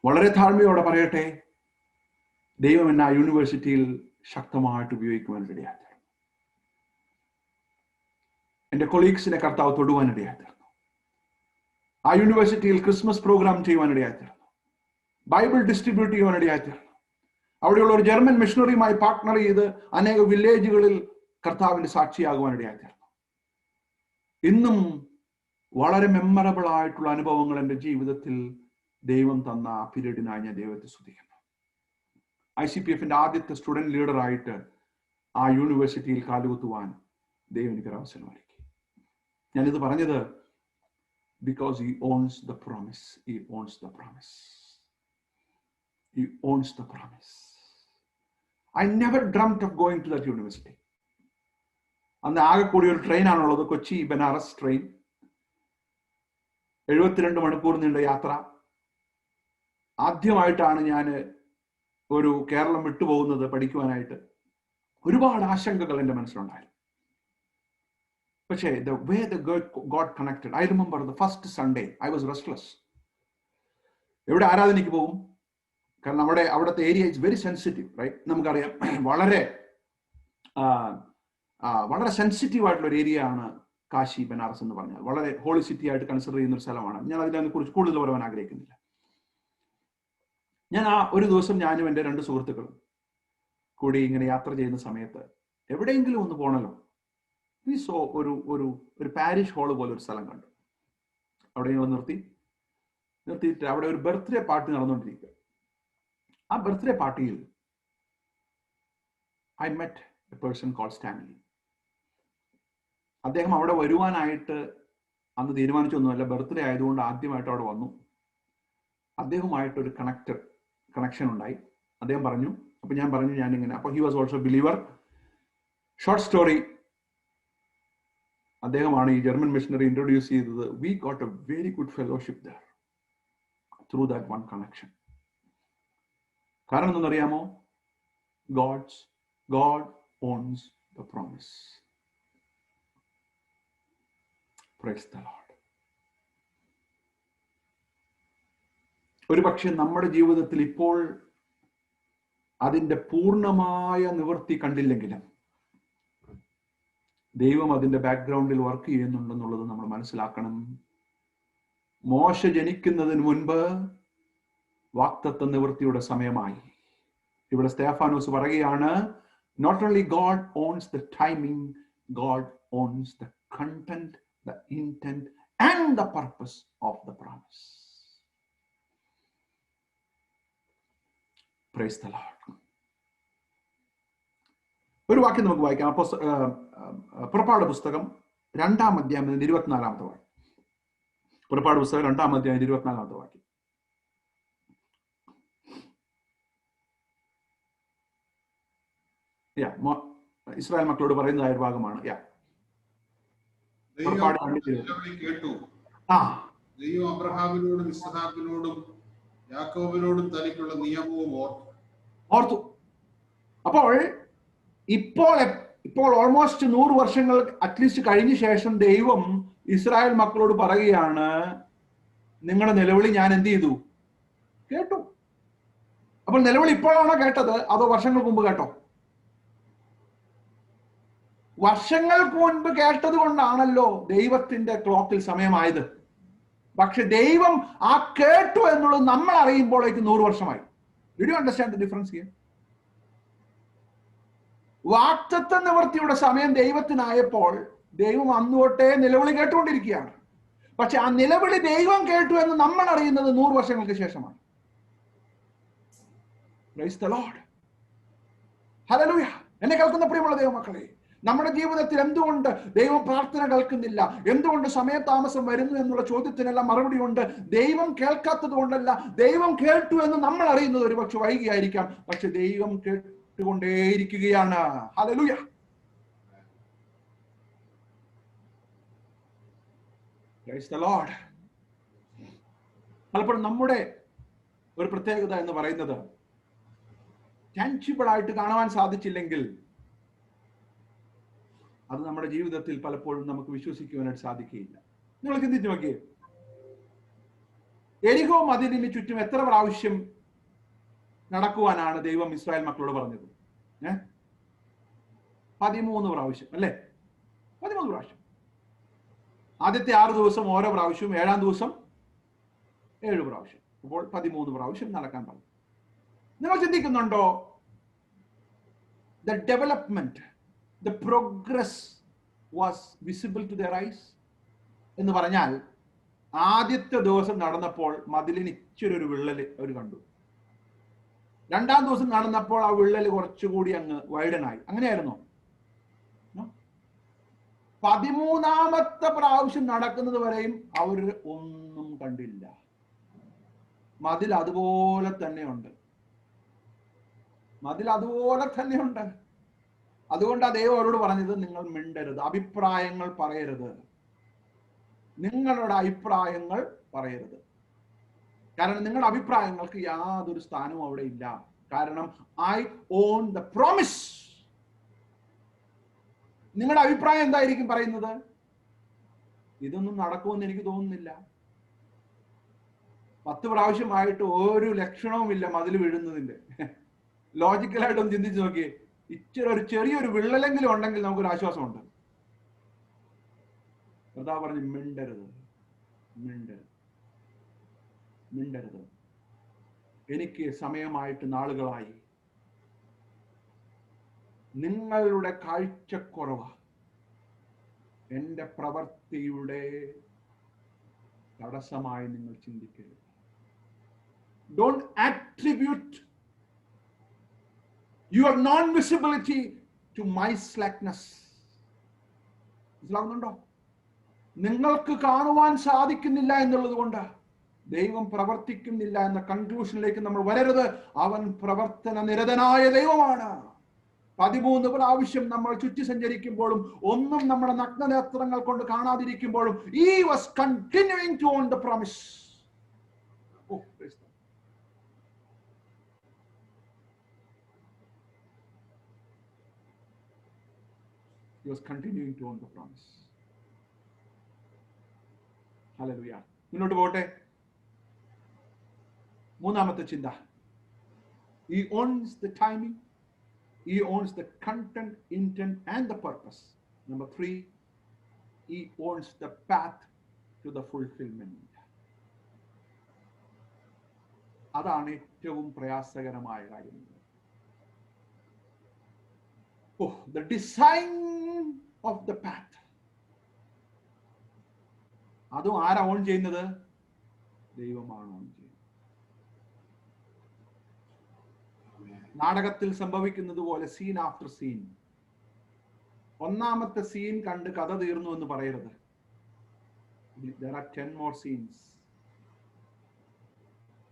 വളരെ താഴ്മയോടെ പറയട്ടെ, ദൈവം എന്നെ ആ യൂണിവേഴ്സിറ്റിയിൽ ശക്തമായിട്ട് ഉപയോഗിക്കുവാൻ ഇടയായി തീർന്നു. എന്റെ കൊളീഗ്സിനെ കർത്താവ് തൊടുവാൻ ഇടയായി തീർന്നു. ആ യൂണിവേഴ്സിറ്റിയിൽ ക്രിസ്മസ് പ്രോഗ്രാം ചെയ്യുവാൻ ഇടയായി തീർന്നു. ബൈബിൾ ഡിസ്ട്രിബ്യൂട്ട് ചെയ്യുവാൻ ഇടയായി തീർന്നു. അവിടെയുള്ള ഒരു ജർമ്മൻ മിഷണറിയുമായി പാർട്ട്ണർ ചെയ്ത് അനേക വില്ലേജുകളിൽ കർത്താവിന്റെ സാക്ഷിയാകുവാൻ ഇടയായി തീർന്നു. ഇന്നും വളരെ മെമ്മറബിൾ ആയിട്ടുള്ള അനുഭവങ്ങൾ എൻ്റെ ജീവിതത്തിൽ ദൈവം തന്ന ആ പീരീഡിനായി ഞാൻ ദൈവത്തെ സ്തുതിക്കുന്നു. ICPFന്റെ ആദ്യത്തെ സ്റ്റുഡന്റ് ലീഡറായിട്ട് ആ യൂണിവേഴ്സിറ്റിയിൽ കാലുകുത്തുവാൻ ദൈവം എനിക്കൊരു അവസരം ഒരുക്കി. ഞാനിത് പറഞ്ഞത് because he owns the promise. He owns the promise. He owns the promise. I never dreamt of going to that university. അന്ന് ആകെ കൂടി ഒരു ട്രെയിനാണുള്ളത്, കൊച്ചി ബനാറസ് ട്രെയിൻ. 72 മണിക്കൂർ നീണ്ട യാത്ര. ആദ്യമായിട്ടാണ് ഞാൻ ഒരു കേരളം വിട്ടുപോകുന്നത് പഠിക്കുവാനായിട്ട്. ഒരുപാട് ആശങ്കകൾ എൻ്റെ മനസ്സിലുണ്ടായിരുന്നു. പക്ഷേ the way the God connected, I remember the first Sunday I was restless. എവിടെ ആരാധനയ്ക്ക് പോകും? കാരണം അവിടുത്തെ area is very sensitive, right? നമുക്കറിയാം, വളരെ സെൻസിറ്റീവ് ആയിട്ടുള്ള ഒരു ഏരിയ ആണ് കാശി, ബനാറസ് എന്ന് പറഞ്ഞാൽ. വളരെ ഹോളി സിറ്റി ആയിട്ട് കൺസിഡർ ചെയ്യുന്ന ഒരു സ്ഥലമാണ്. ഞാൻ അതിനെ കുറിച്ച് കൂടുതൽ പറയാൻ ആഗ്രഹിക്കുന്നില്ല. ഞാൻ ഒരു ദിവസം ഞാനും എൻ്റെ 2 സുഹൃത്തുക്കളും കൂടി ഇങ്ങനെ യാത്ര ചെയ്യുന്ന സമയത്ത് എവിടെയെങ്കിലും ഒന്ന് പോകണല്ലോ. ഈ ഒരു പാരിഷ് ഹാള് പോലെ ഒരു സ്ഥലം കണ്ടു. അവിടെ നിർത്തിയിട്ട് അവിടെ ഒരു ബർത്ത്ഡേ പാർട്ടി നടന്നുകൊണ്ടിരിക്കുക. ആ ബർത്ത്ഡേ പാർട്ടിയിൽ I met a person called Stanley. അദ്ദേഹം അവിടെ വരുവാനായിട്ട് അന്ന് തീരുമാനിച്ചൊന്നുമല്ല. ബർത്ത്ഡേ ആയതുകൊണ്ട് ആദ്യമായിട്ട് അവിടെ വന്നു. അദ്ദേഹവുമായിട്ടൊരു കണക്ഷൻ ഉണ്ടായി. അദ്ദേഹം പറഞ്ഞു, അപ്പൊ ഞാൻ പറഞ്ഞു ഞാനിങ്ങനെ. അപ്പൊ he was also believer. Short story, അദ്ദേഹമാണ് ഈ ജർമ്മൻ മിഷണറി ഇൻട്രൊഡ്യൂസ് ചെയ്തത്. We got A very good fellowship there through that one connection. കാരണം എന്തെന്നറിയാമോ? God owns the promise. Praise the Lord. ഒരു പക്ഷെ നമ്മുടെ ജീവിതത്തിൽ ഇപ്പോൾ അതിൻ്റെ പൂർണ്ണമായ നിവൃത്തി കണ്ടില്ലെങ്കിലും ദൈവം അതിൻ്റെ ബാക്ക്ഗ്രൗണ്ടിൽ വർക്ക് ചെയ്യുന്നുണ്ടെന്നുള്ളത് നമ്മൾ മനസ്സിലാക്കണം. മോശ ജനിക്കുന്നതിന് മുൻപ് വാഗ്ദത്ത നിവൃത്തിയുടെ സമയമായി. ഇവിടെ സ്തെഫാനോസ് പറയുകയാണ്, not only God owns the timing, God owns the content, the intent and the purpose of the promise. Praise the Lord. ഒരു വാക്യം നമുക്ക് വായിക്കാം. പുറപ്പാട് പുസ്തകം 2-ാം അധ്യായം 24-ാമത്തെ വാക്യം. പുറപ്പാട് പുസ്തകം 2-ാം അധ്യായം 24-ാമത്തെ വാക്യം. ഇസ്രായേൽ മക്കളോട് പറയുന്നതായ ഒരു ഭാഗമാണ്. കേട്ടു. ദൈവം അബ്രഹാമിനോടും ഇസ്ഹാക്കിനോടും യാക്കോബിനോടും തനിക്കുള്ള നിയമവും ഓർത്തു. അപ്പോൾ ഇപ്പോൾ ഓൾമോസ്റ്റ് 100 വർഷങ്ങൾ അറ്റ്ലീസ്റ്റ് കഴിഞ്ഞ ശേഷം ദൈവം ഇസ്രായേൽ മക്കളോട് പറയുകയാണ്, നിങ്ങളുടെ നിലവിളി ഞാൻ എന്ത് ചെയ്തു? കേട്ടു. അപ്പോൾ നിലവിളി ഇപ്പോഴാണോ കേട്ടത് അതോ വർഷങ്ങൾക്ക് മുമ്പ് കേട്ടോ? വർഷങ്ങൾക്ക് മുൻപ് കേട്ടത് കൊണ്ടാണല്ലോ ദൈവത്തിന്റെ ക്ലോക്കിൽ സമയമായത്. പക്ഷെ ദൈവം ആ കേട്ടു എന്നുള്ളത് നമ്മൾ അറിയുമ്പോഴേക്ക് 100 വർഷമായി. Did you understand the difference here? വാഗ്ദത്ത നിവൃത്തിയുടെ സമയം ദൈവത്തിനായപ്പോൾ ദൈവം അന്നുതൊട്ടേ നിലവിളി കേട്ടുകൊണ്ടിരിക്കുകയാണ്. പക്ഷെ ആ നിലവിളി ദൈവം കേട്ടു എന്ന് നമ്മൾ അറിയുന്നത് 100 വർഷങ്ങൾക്ക് ശേഷമാണ്. Praise the Lord. Hallelujah. എന്നെ കേൾക്കുന്ന പ്രിയമുള്ള ദൈവമക്കളെ, നമ്മുടെ ജീവിതത്തിൽ എന്തുകൊണ്ട് ദൈവം പ്രാർത്ഥന കേൾക്കുന്നില്ല, എന്തുകൊണ്ട് സമയതാമസം വരുന്നു എന്നുള്ള ചോദ്യത്തിനെല്ലാം മറുപടി ഉണ്ട്. ദൈവം കേൾക്കാത്തത് കൊണ്ടല്ല, ദൈവം കേട്ടു എന്ന് നമ്മൾ അറിയുന്നത് ഒരു പക്ഷെ വൈകിയായിരിക്കാം. പക്ഷെ ദൈവം കേട്ടുകൊണ്ടേയിരിക്കുകയാണ്. ഹല്ലേലൂയ. Price the Lord. പലപ്പോഴും നമ്മുടെ ഒരു പ്രത്യേകത എന്ന് പറയുന്നത് ടാൻജിബിൾ ആയിട്ട് കാണുവാൻ സാധിച്ചില്ലെങ്കിൽ അത് നമ്മുടെ ജീവിതത്തിൽ പലപ്പോഴും നമുക്ക് വിശ്വസിക്കുവാനായിട്ട് സാധിക്കുകയില്ല. നിങ്ങൾ ചിന്തിച്ചു നോക്കിയേ, എരിഹോ മതിലിന് ചുറ്റും എത്ര പ്രാവശ്യം നടക്കുവാനാണ് ദൈവം ഇസ്രായേൽ മക്കളോട് പറഞ്ഞത്? 13 പ്രാവശ്യം അല്ലേ? 13 പ്രാവശ്യം. ആദ്യത്തെ 6 ദിവസം ഓരോ പ്രാവശ്യവും, 7-ാം ദിവസം 7 പ്രാവശ്യം. അപ്പോൾ 13 പ്രാവശ്യം നടക്കാൻ പറഞ്ഞു. നിങ്ങൾ ചിന്തിക്കുന്നുണ്ടോ? The development, the progress was visible to their eyes എന്ന് പറഞ്ഞാൽ, ആദ്യത്തെ ദിവസം നടന്നപ്പോൾ മതിലിന് ഇച്ചിരി ഒരു വിള്ളൽ അവർ കണ്ടു. 2-ാം ദിവസം നടന്നപ്പോൾ ആ വിള്ളൽ കുറച്ചുകൂടി അങ്ങ് വൈഡനായി. അങ്ങനെയായിരുന്നോ? 13-ാമത്തെ പ്രാവശ്യം നടക്കുന്നത് വരെയും അവർ ഒന്നും കണ്ടില്ല. മതിൽ അതുപോലെ തന്നെയുണ്ട്. അതുകൊണ്ട് ദൈവം അവരോട് പറഞ്ഞത്, നിങ്ങൾ മിണ്ടരുത്, അഭിപ്രായങ്ങൾ പറയരുത്, നിങ്ങളുടെ അഭിപ്രായങ്ങൾ പറയരുത്. കാരണം നിങ്ങളുടെ അഭിപ്രായങ്ങൾക്ക് യാതൊരു സ്ഥാനവും അവിടെ ഇല്ല. കാരണം ഐ ഓൺ ദ പ്രോമിസ്. നിങ്ങളുടെ അഭിപ്രായം എന്തായിരിക്കും പറയുന്നത്? ഇതൊന്നും നടക്കുമെന്ന് എനിക്ക് തോന്നുന്നില്ല. 10 പ്രാവശ്യമായിട്ട് ഒരു ലക്ഷണവുമില്ല മതിൽ വീഴുന്നതിന്റെ. ലോജിക്കലായിട്ടൊന്ന് ചിന്തിച്ച് നോക്കിയേ. ചെറിയൊരു വിള്ളലെങ്കിലും ഉണ്ടെങ്കിൽ നമുക്കൊരു ആശ്വാസമുണ്ട്. കർത്താവ് പറഞ്ഞു, മിണ്ടരുത്, മിണ്ടരുത്, മിണ്ടരുത്. എനിക്ക് സമയമായിട്ട് നാളുകളായി. നിങ്ങളുടെ കാഴ്ചക്കുറവ് എന്റെ പ്രവൃത്തിയുടെ തടസ്സമായി നിങ്ങൾ ചിന്തിക്കരുത്. Don't attribute your non-visibility to my slackness. മനസ്സിലാവുന്നുണ്ടോ? നിങ്ങൾക്ക് കാണുവാൻ സാധിക്കുന്നില്ല എന്നുള്ളത് കൊണ്ട് ദൈവം പ്രവർത്തിക്കുന്നില്ല എന്ന കൺക്ലൂഷനിലേക്ക് നമ്മൾ വരരുത്. അവൻ പ്രവർത്തന നിരതനായ ദൈവമാണ്. 13 പ്രാവശ്യം നമ്മൾ ചുറ്റി സഞ്ചരിക്കുമ്പോഴും ഒന്നും നമ്മുടെ നഗ്നനേത്രങ്ങൾ കൊണ്ട് കാണാതിരിക്കുമ്പോഴും he was continuing to own the promise. Oh, praise God. He was continuing to own the promise. Hallelujah. മുന്നോട്ട് പോട്ടെ. മൂന്നാമത്തെ ചിന്ത, he owns the timing, he owns the content, intent and the purpose. Number 3, he owns the path to the fulfillment. അതാണ് ഏറ്റവും പ്രയാസകരമായ കാര്യം. Oh, the design of the path. അതും ആരാ ഓൺ ചെയ്യുന്നത്? ദൈവമാണ് ഓൺ ചെയ്യുന്നത്. നാടകത്തിൽ സംഭവിക്കുന്നത് പോലെ സീൻ ആഫ്റ്റർ സീൻ. ഒന്നാമത്തെ സീൻ കണ്ട് കഥ തീർന്നു എന്ന് പറയരുത്. There are 10 more scenes.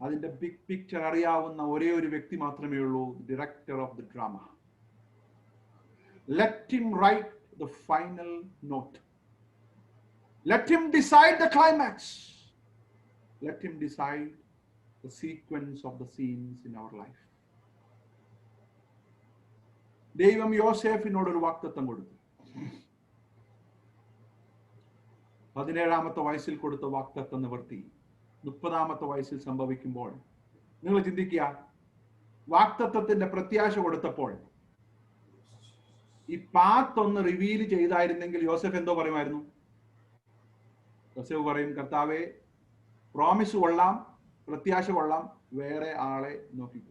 അതിന്റെ ബിഗ് പിക്ചർ അറിയാവുന്ന ഒരേ ഒരു വ്യക്തി മാത്രമേ ഉള്ളൂ, director of the drama. Let him write the final note. Let him decide the climax. Let him decide the sequence of the scenes in our life. ദൈവം യോസേഫിനോട് ഒരു വാഗ്ദത്തം കൊടുത്തു. 17ാമത്തെ വയസ്സിൽ കൊടുത്ത വാഗ്ദത്തം നിവർത്തി. 30ാമത്തെ വയസ്സിൽ സംഭവിക്കുമ്പോൾ നിങ്ങൾ ചിന്തിക്കുക, വാഗ്ദത്തത്തിന്റെ പ്രത്യാശ കൊടുത്തപ്പോൾ ഈ പാത്ത് ഒന്ന് റിവീൽ ചെയ്തായിരുന്നെങ്കിൽ യോസേഫ് എന്തോ പറയുമായിരുന്നു? യോസേഫ് പറയും, കർത്താവേ, പ്രോമിസ് കൊള്ളാം, പ്രത്യാശ കൊള്ളാം, വേറെ ആളെ നോക്കിക്കോ.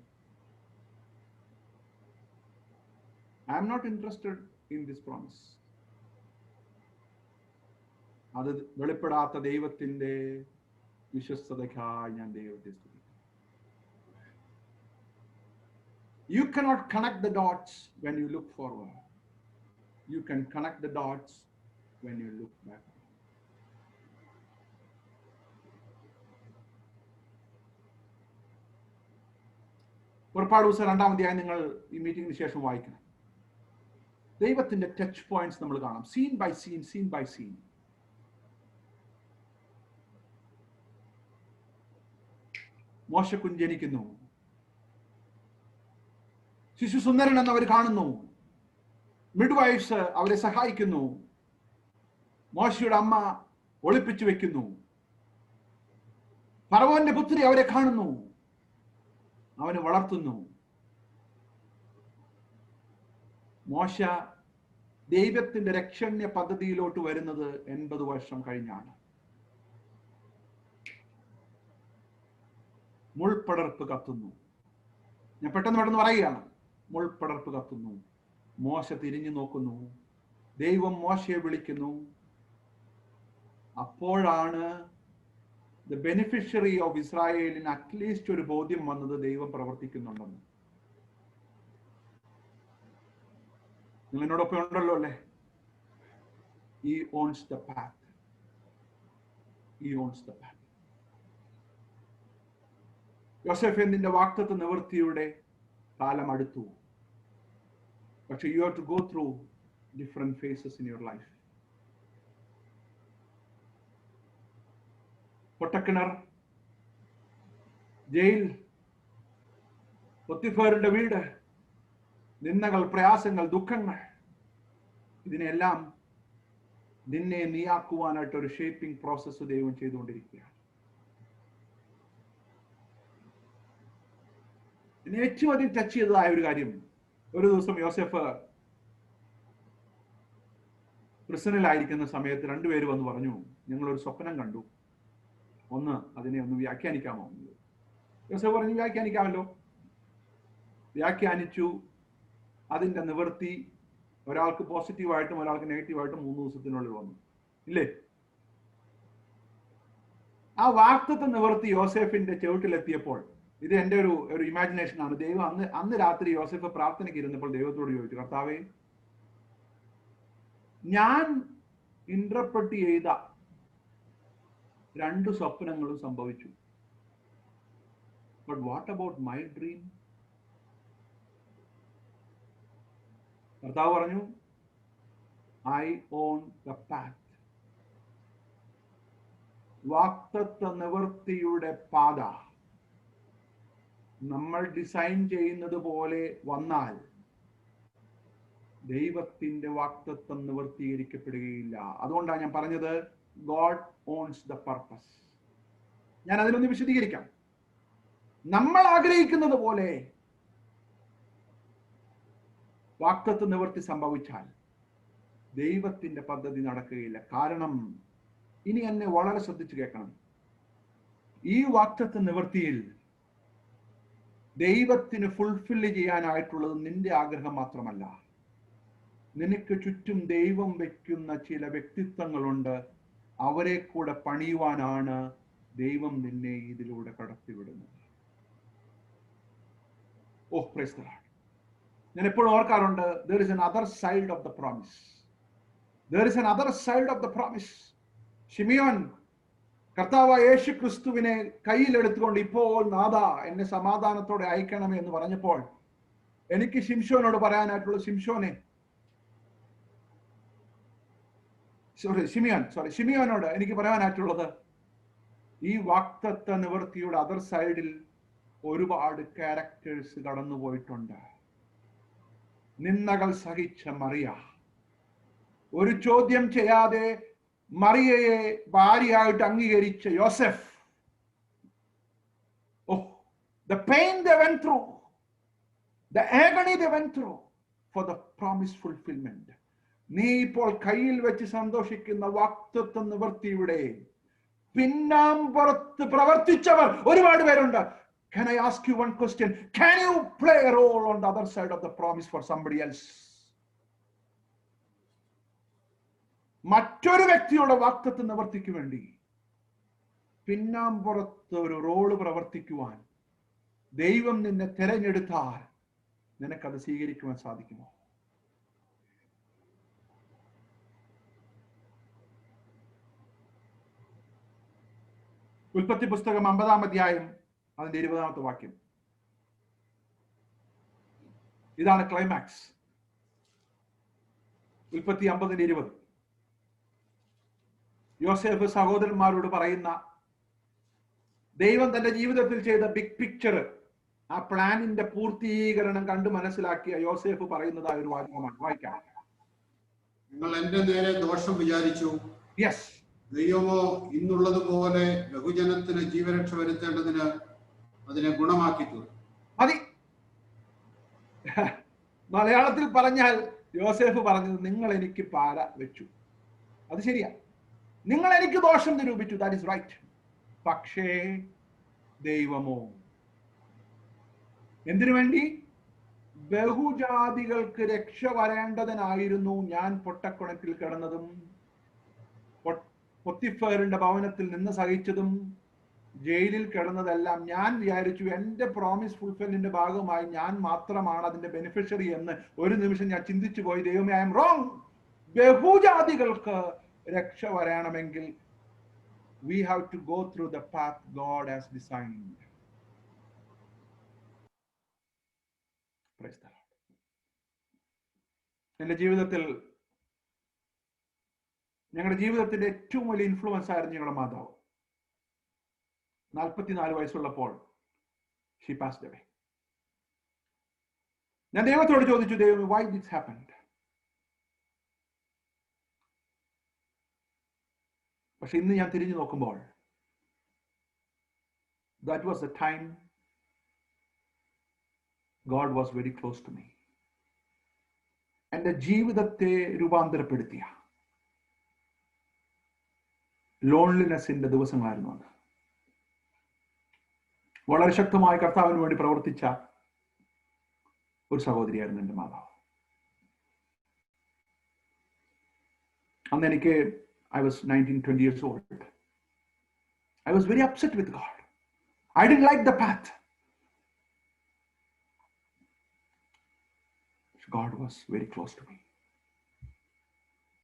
I am not interested in this promise. അത് വെളിപ്പെടാത്ത ദൈവത്തിന്റെ വിശ്വസ്തതയ്ക്കായി ഞാൻ ദൈവത്തെ സ്തുതിക്കുന്നു. You cannot connect the dots when you look forward. You can connect the dots when you look back. പുറപ്പാട് പുസ്തകം 2-ാം അധ്യായം നിങ്ങൾ ഈ മീറ്റിംഗിന് ശേഷം വായിക്കണം. ദൈവത്തിന്റെ ടച്ച് പോയിന്റ്സ് നമ്മൾ കാണാം. Scene by scene, scene by scene. മോശ കുഞ്ചനിക്കുന്നു. ശിശു സുന്ദരൻ എന്ന് അവർ കാണുന്നു. മിഡ്വൈഫ്സ് അവരെ സഹായിക്കുന്നു. മോശയുടെ അമ്മ ഒളിപ്പിച്ചു വെക്കുന്നു. ഫറവോന്റെ പുത്രി അവരെ കാണുന്നു, അവനെ വളർത്തുന്നു. മോശ ദൈവത്തിന്റെ രക്ഷണ്യ പദ്ധതിയിലോട്ട് വരുന്നത് 80 വർഷം കഴിഞ്ഞാണ്. മുൾപടർപ്പ് കത്തുന്നു. ഞാൻ പെട്ടെന്ന് പറയുകയാണ്. മുൾപടർപ്പ് കത്തുന്നു. മോശ തിരിഞ്ഞു നോക്കുന്നു. ദൈവം മോശയെ വിളിക്കുന്നു. അപ്പോഴാണ് ദ ബെനിഫിഷ്യറി ഓഫ് ഇസ്രായേലിന് അറ്റ്ലീസ്റ്റ് ഒരു ബോധ്യം വന്നത് ദൈവം പ്രവർത്തിക്കുന്നുണ്ടെന്ന്. നിങ്ങൾ എന്നോടൊപ്പം ഉണ്ടല്ലോ അല്ലേ? He owns the path. He owns the path. യോസേഫിന്റെ വാഗ്ദത്ത നിവൃത്തിയുടെ കാലം അടുത്തു. പക്ഷെ you have to go through different phases in your life. പൊട്ടക്കിണർ ജയിൽ, പൊത്തിഫേറിന്റെ വീട്, നിന്ദകൾ, പ്രയാസങ്ങൾ, ദുഃഖങ്ങൾ, ഇതിനെല്ലാം നിന്നെ നീയാക്കുവാനായിട്ട് ഒരു ഷേപ്പിംഗ് പ്രോസസ്സ് ദൈവം ചെയ്തുകൊണ്ടിരിക്കുകയാണ്. എന്നെ ഏറ്റവും അധികം ടച്ച് ചെയ്തതായ ഒരു കാര്യം, ഒരു ദിവസം യോസെഫ് പ്രിസണിലായിരിക്കുന്ന സമയത്ത് രണ്ടുപേര് വന്ന് പറഞ്ഞു, ഞങ്ങളൊരു സ്വപ്നം കണ്ടു, അതിനെ ഒന്ന് വ്യാഖ്യാനിക്കാമോ? യോസെഫ് പറഞ്ഞു, വ്യാഖ്യാനിക്കാമല്ലോ. വ്യാഖ്യാനിച്ചു. അതിന്റെ നിവൃത്തി ഒരാൾക്ക് പോസിറ്റീവായിട്ടും ഒരാൾക്ക് നെഗറ്റീവായിട്ടും 3 ദിവസത്തിനുള്ളിൽ വന്നു, ഇല്ലേ? ആ വാക്തത്വ നിവൃത്തി യോസെഫിന്റെ ചുവട്ടിലെത്തിയപ്പോൾ, ഇത് എന്റെ ഒരു ഇമാജിനേഷൻ ആണ്. ദൈവം അന്ന് രാത്രി യോസെഫ് പ്രാർത്ഥനയ്ക്ക് ഇരുന്നപ്പോൾ ദൈവത്തോട് ചോദിച്ചു, കർത്താവേ, ഞാൻ ഇന്റർപ്രറ്റ് ചെയ്ത 2 സ്വപ്നങ്ങളും സംഭവിച്ചു. But what about my dream? കർത്താവ് പറഞ്ഞു, ഐ ഓൺ ദ പാത്ത്. വാക്തത്വ നിവൃത്തിയുടെ പാത നമ്മൾ ഡിസൈൻ ചെയ്യുന്നത് പോലെ വന്നാൽ ദൈവത്തിന്റെ വാക്തത്വം നിവർത്തീകരിക്കപ്പെടുകയില്ല. അതുകൊണ്ടാണ് ഞാൻ പറഞ്ഞത്, ഗോഡ് ഓൺസ് ദ പർപ്പസ്. ഞാൻ അതിനൊന്ന് വിശദീകരിക്കാം. നമ്മൾ ആഗ്രഹിക്കുന്നത് പോലെ വാക്തത്വ നിവൃത്തി സംഭവിച്ചാൽ ദൈവത്തിന്റെ പദ്ധതി നടക്കുകയില്ല. കാരണം, ഇനി എന്നെ വളരെ ശ്രദ്ധിച്ചു കേൾക്കണം, ഈ വാക്തത്വ നിവൃത്തിയിൽ ദൈവത്തിന് ഫുൾഫില്ല് ചെയ്യാനായിട്ടുള്ളത് നിന്റെ ആഗ്രഹം മാത്രമല്ല. നിനക്ക് ചുറ്റും ദൈവം വെക്കുന്ന ചില വ്യക്തിത്വങ്ങളുണ്ട്. അവരെ കൂടെ പണിയുവാനാണ് ദൈവം നിന്നെ ഇതിലൂടെ കടത്തിവിടുന്നത്. ഓ പ്രൈസ് ദി ലോർഡ്. ഞാൻ എപ്പോഴും ഓർക്കാറുണ്ട്, there is another side of the promise. There is another side of the promise. Simeon കർത്താവ് യേശു ക്രിസ്തുവിനെ കയ്യിലെടുത്തുകൊണ്ട്, ഇപ്പോൾ നാഥാ എന്നെ സമാധാനത്തോടെ അയക്കണമേ എന്ന് പറഞ്ഞപ്പോൾ എനിക്ക് ഷിമിയോനോട് എനിക്ക് പറയാനായിട്ടുള്ളത്, ഈ വാക്തത്വ നിവൃത്തിയുടെ അതർ സൈഡിൽ ഒരുപാട് ക്യാരക്ടേഴ്സ് കടന്നുപോയിട്ടുണ്ട്. നിന്ദകൾ സഹിച്ച മറിയ, ഒരു ചോദ്യം ചെയ്യാതെ മറിയയെ ഭാര്യയായിട്ട് അംഗീകരിച്ച യോസെഫ്. The pain they went through, the agony they went through for the promise fulfillment. നീ ഇപ്പോൾ കയ്യിൽ വെച്ച് സന്തോഷിക്കുന്ന വാക്തത്വ നിവൃത്തിയുടെ പിന്നാമ്പുറത്ത് പ്രവർത്തിച്ചവർ ഒരുപാട് പേരുണ്ട്. Can I ask you one question? Can you play a role on the other side of the promise for somebody else? മറ്റൊരു വ്യക്തിയുടെ വാക്തത്വ നിവൃത്തിക്ക് വേണ്ടി പിന്നാമ്പുറത്ത് ഒരു റോള് പ്രവർത്തിക്കുവാൻ ദൈവം നിന്നെ തിരഞ്ഞെടുത്താൽ നിനക്കത് സ്വീകരിക്കുവാൻ സാധിക്കുമോ? ഉൽപ്പത്തി പുസ്തകം 50-ാം അധ്യായം അതിന്റെ 20-ാമത്തെ വാക്യം. ഇതാണ് ക്ലൈമാക്സ്. ഉൽപ്പത്തി 50:20. യോസേഫ് സഹോദരന്മാരോട് പറയുന്ന, ദൈവം തന്റെ ജീവിതത്തിൽ ചെയ്ത ബിഗ് പിക്ചർ, ആ പ്ലാനിന്റെ പൂർത്തീകരണം കണ്ടു മനസ്സിലാക്കിയ യോസേഫ് പറയുന്നതായ ഒരു വാചകമാണ്. വായിക്കാം. നിങ്ങൾ എന്റെ നേരെ ദോഷം വിചാരിച്ചു. യെസ്. ദൈവമോ ഇന്നുള്ളതുപോലെ ബഹുജനത്തിന് ജീവരക്ഷ വരുത്തേണ്ടതിന് അതിനെ ഗുണമാക്കി തീർന്നു. മതി. മലയാളത്തിൽ പറഞ്ഞാൽ യോസേഫ് പറഞ്ഞത്, നിങ്ങൾ എനിക്ക് പാര വെച്ചു, അത് ശരിയാ, നിങ്ങൾ എനിക്ക് ദോഷം നിരൂപിച്ചു, ദാറ്റ് ഈസ് റൈറ്റ്. പക്ഷേ ദൈവമോ എന്തിനു വേണ്ടി? ബഹുജാതികൾക്ക് രക്ഷ വരേണ്ടതിനായിരുന്നു ഞാൻ പൊട്ടക്കുണത്തിൽ കിടന്നതും പൊത്തിഫേറിന്റെ ഭവനത്തിൽ നിന്ന് സഹിച്ചതും ജയിലിൽ കിടന്നതെല്ലാം. ഞാൻ വിചാരിച്ചു എന്റെ പ്രോമിസ് ഫുൾഫില്ലിന്റെ ഭാഗമായി ഞാൻ മാത്രമാണ് അതിന്റെ ബെനിഫിഷ്യറി എന്ന് ഒരു നിമിഷം ഞാൻ ചിന്തിച്ചു പോയി. ദൈവമേ, ഐ എം റോങ്. ബഹുജാതികൾക്ക് രക്ഷ വരണമെങ്കിൽ we have to go through the path God has designed. Praise the Lord. എന്റെ ജീവിതത്തിൽ, ഞങ്ങളുടെ ജീവിതത്തിന്റെ ഏറ്റവും വലിയ ഇൻഫ്ലുവൻസ് ആയിരുന്നു ഞങ്ങളുടെ മാതാവ്. 44 വയസ്സുള്ളപ്പോൾ She passed away. ഞാൻ ദൈവത്തോട് ചോദിച്ചു, ദൈവം, why this happened? പക്ഷെ ഇന്ന് ഞാൻ തിരിഞ്ഞു നോക്കുമ്പോൾ, that was the time God was very close to me. എന്റെ ജീവിതത്തെ രൂപാന്തരപ്പെടുത്തിയ ലോൺലിനെസിന്റെ ദിവസങ്ങളായിരുന്നു അത്. വളരെ ശക്തമായി കർത്താവിന് വേണ്ടി പ്രവർത്തിച്ച ഒരു സഹോദരിയായിരുന്നു എൻ്റെ മാതാവ്. അന്ന് എനിക്ക് I was 19-20 years old. I was very upset with God. I didn't like the path. God was very close to me.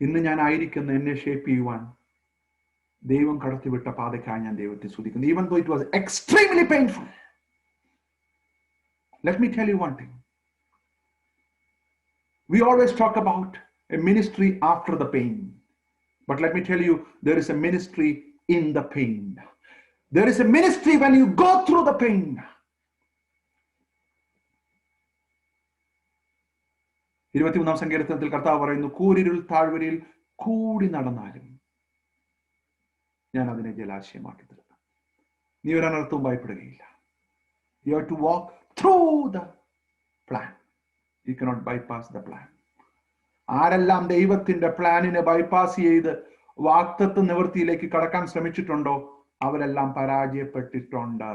ഇന്ന് ഞാൻ ആയിരിക്കുന്ന എന്നെ ഷേപ്പ് ചെയ്യുവാൻ ദൈവം കടത്തിവിട്ട പാതയ്ക്കായി ഞാൻ ദൈവത്തെ സ്തുതിക്കുന്നു. Even though it was extremely painful. Let me tell you one thing. We always talk about a ministry after the pain. But let me tell you, there is a ministry in the pain. There is a ministry when you go through the pain. ഇരുപത്തിമൂന്നാം സങ്കീർത്തനത്തിൽ കർത്താവ് പറയുന്നു, കൂരിരുൾ താഴ്വരയിൽ കൂടി നടന്നാലും ഞാൻ അതിനെ ജലാശയമാക്കി തരുന്നു. നീ ഒരു അനർത്ഥവും ഭയപ്പെടുകയില്ല. You have to walk through the plan. You cannot bypass the plan. ആരെല്ലാം ദൈവത്തിന്റെ പ്ലാനിനെ ബൈപ്പാസ് ചെയ്ത് വാഗ്ദത്ത നിവൃത്തിയിലേക്ക് കടക്കാൻ ശ്രമിച്ചിട്ടുണ്ടോ, അവരെല്ലാം പരാജയപ്പെട്ടിട്ടുണ്ട്.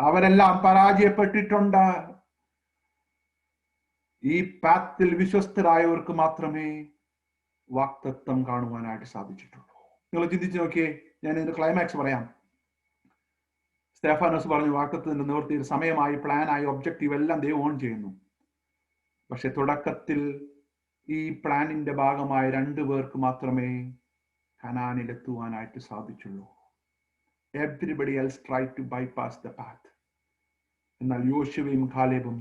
അവരെല്ലാം പരാജയപ്പെട്ടിട്ടുണ്ട്. ഈ പാത്തിൽ വിശ്വസ്തരായവർക്ക് മാത്രമേ വാഗ്ദത്തം കാണുവാനായിട്ട് സാധിച്ചിട്ടുള്ളൂ. നിങ്ങൾ ചിന്തിച്ചു നോക്കിയേ, ഞാൻ ഇതിന്റെ ക്ലൈമാക്സ് പറയാം. സ്തെഫാനോസ് പറഞ്ഞു, വാഗ്ദത്തത്തിന്റെ നിവൃത്തിയിൽ സമയമായി, പ്ലാനായി, ഒബ്ജക്റ്റീവ് എല്ലാം ദൈവം ഓൺ ചെയ്യുന്നു. പക്ഷെ തുടക്കത്തിൽ ഈ പ്ലാനിന്റെ ഭാഗമായ 2 പേർക്ക് മാത്രമേ കനാനിലെത്തുവാനായിട്ട് സാധിച്ചുള്ളൂ. Everybody else tried to bypass the path. എന്നാൽ യോശുവയും കാലേബും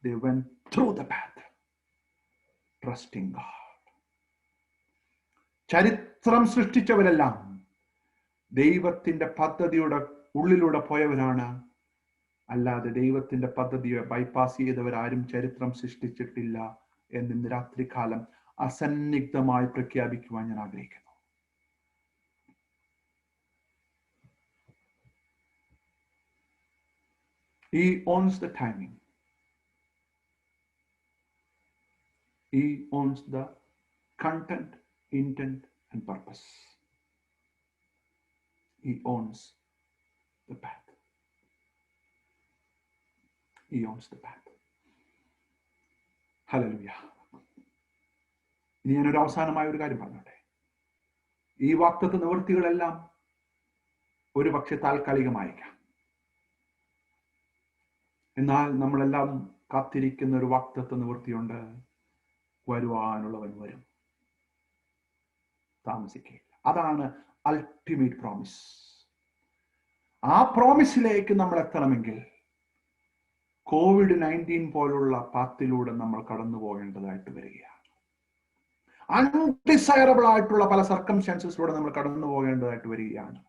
they went through the path, trusting God. ചരിത്രം സൃഷ്ടിച്ചവരെല്ലാം ദൈവത്തിന്റെ പദ്ധതിയുടെ ഉള്ളിലൂടെ പോയവരാണ്. അല്ലാതെ ദൈവത്തിന്റെ പദ്ധതിയെ ബൈപ്പാസ് ചെയ്തവരാരും ചരിത്രം സൃഷ്ടിച്ചിട്ടില്ല എന്ന് ഇന്ന് രാത്രികാലം അസന്നിഗ്ധമായി പ്രഖ്യാപിക്കുവാൻ ഞാൻ ആഗ്രഹിക്കുന്നു. He owns the timing. He owns the content, intent, and purpose. He owns the path. He owns the path. Hallelujah. ഇനി ഞാനൊരു അവസാനമായ ഒരു കാര്യം പറഞ്ഞോട്ടെ. ഈ വാഗ്ദത്ത നിവൃത്തികളെല്ലാം ഒരു പക്ഷെ താൽക്കാലികമായേക്കാം. എന്നാൽ നമ്മളെല്ലാം കാത്തിരിക്കുന്ന ഒരു വാഗ്ദത്ത നിവൃത്തിയുണ്ട്. വരുവാനുള്ളവൻ വരും, താമസിക്കില്ല. അതാണ് അൾട്ടിമേറ്റ് പ്രോമിസ്. ആ പ്രോമിസിലേക്ക് നമ്മൾ എത്തണമെങ്കിൽ COVID-19 പോലുള്ള പാത്തിലൂടെ നമ്മൾ കടന്നു പോകേണ്ടതായിട്ട് വരികയാണ്. അൺഡിസൈറബിൾ ആയിട്ടുള്ള പല സർക്കംസ്റ്റാൻസസിലൂടെ നമ്മൾ കടന്നു പോകേണ്ടതായിട്ട് വരികയാണ്.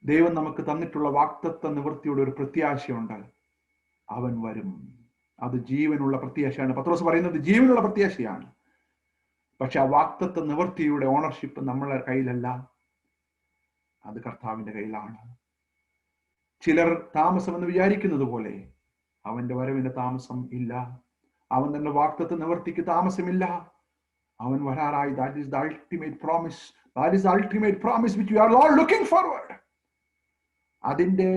ദൈവം നമുക്ക് തന്നിട്ടുള്ള വാഗ്ദത്ത നിവൃത്തിയുടെ ഒരു പ്രത്യാശയുണ്ട്. അവൻ വരും. അത് ജീവനുള്ള പ്രത്യാശയാണ്. പത്രോസ് പറയുന്നത് ജീവനുള്ള പ്രത്യാശയാണ്. പക്ഷെ ആ വാഗ്ദത്ത നിവൃത്തിയുടെ ഓണർഷിപ്പ് നമ്മളുടെ കയ്യിലല്ല, അത് കർത്താവിന്റെ കയ്യിലാണ്. ചിലർ താമസമെന്ന് വിചാരിക്കുന്നത് പോലെ അവന്റെ വരവിന്റെ താമസം ഇല്ല. അവൻ തന്നെ വാഗ്ദത്ത നിവൃത്തിക്ക് താമസമില്ല. അവൻ വരാറായി. That is the ultimate promise. That is the ultimate promise which we are all looking forward. അതിന്റെ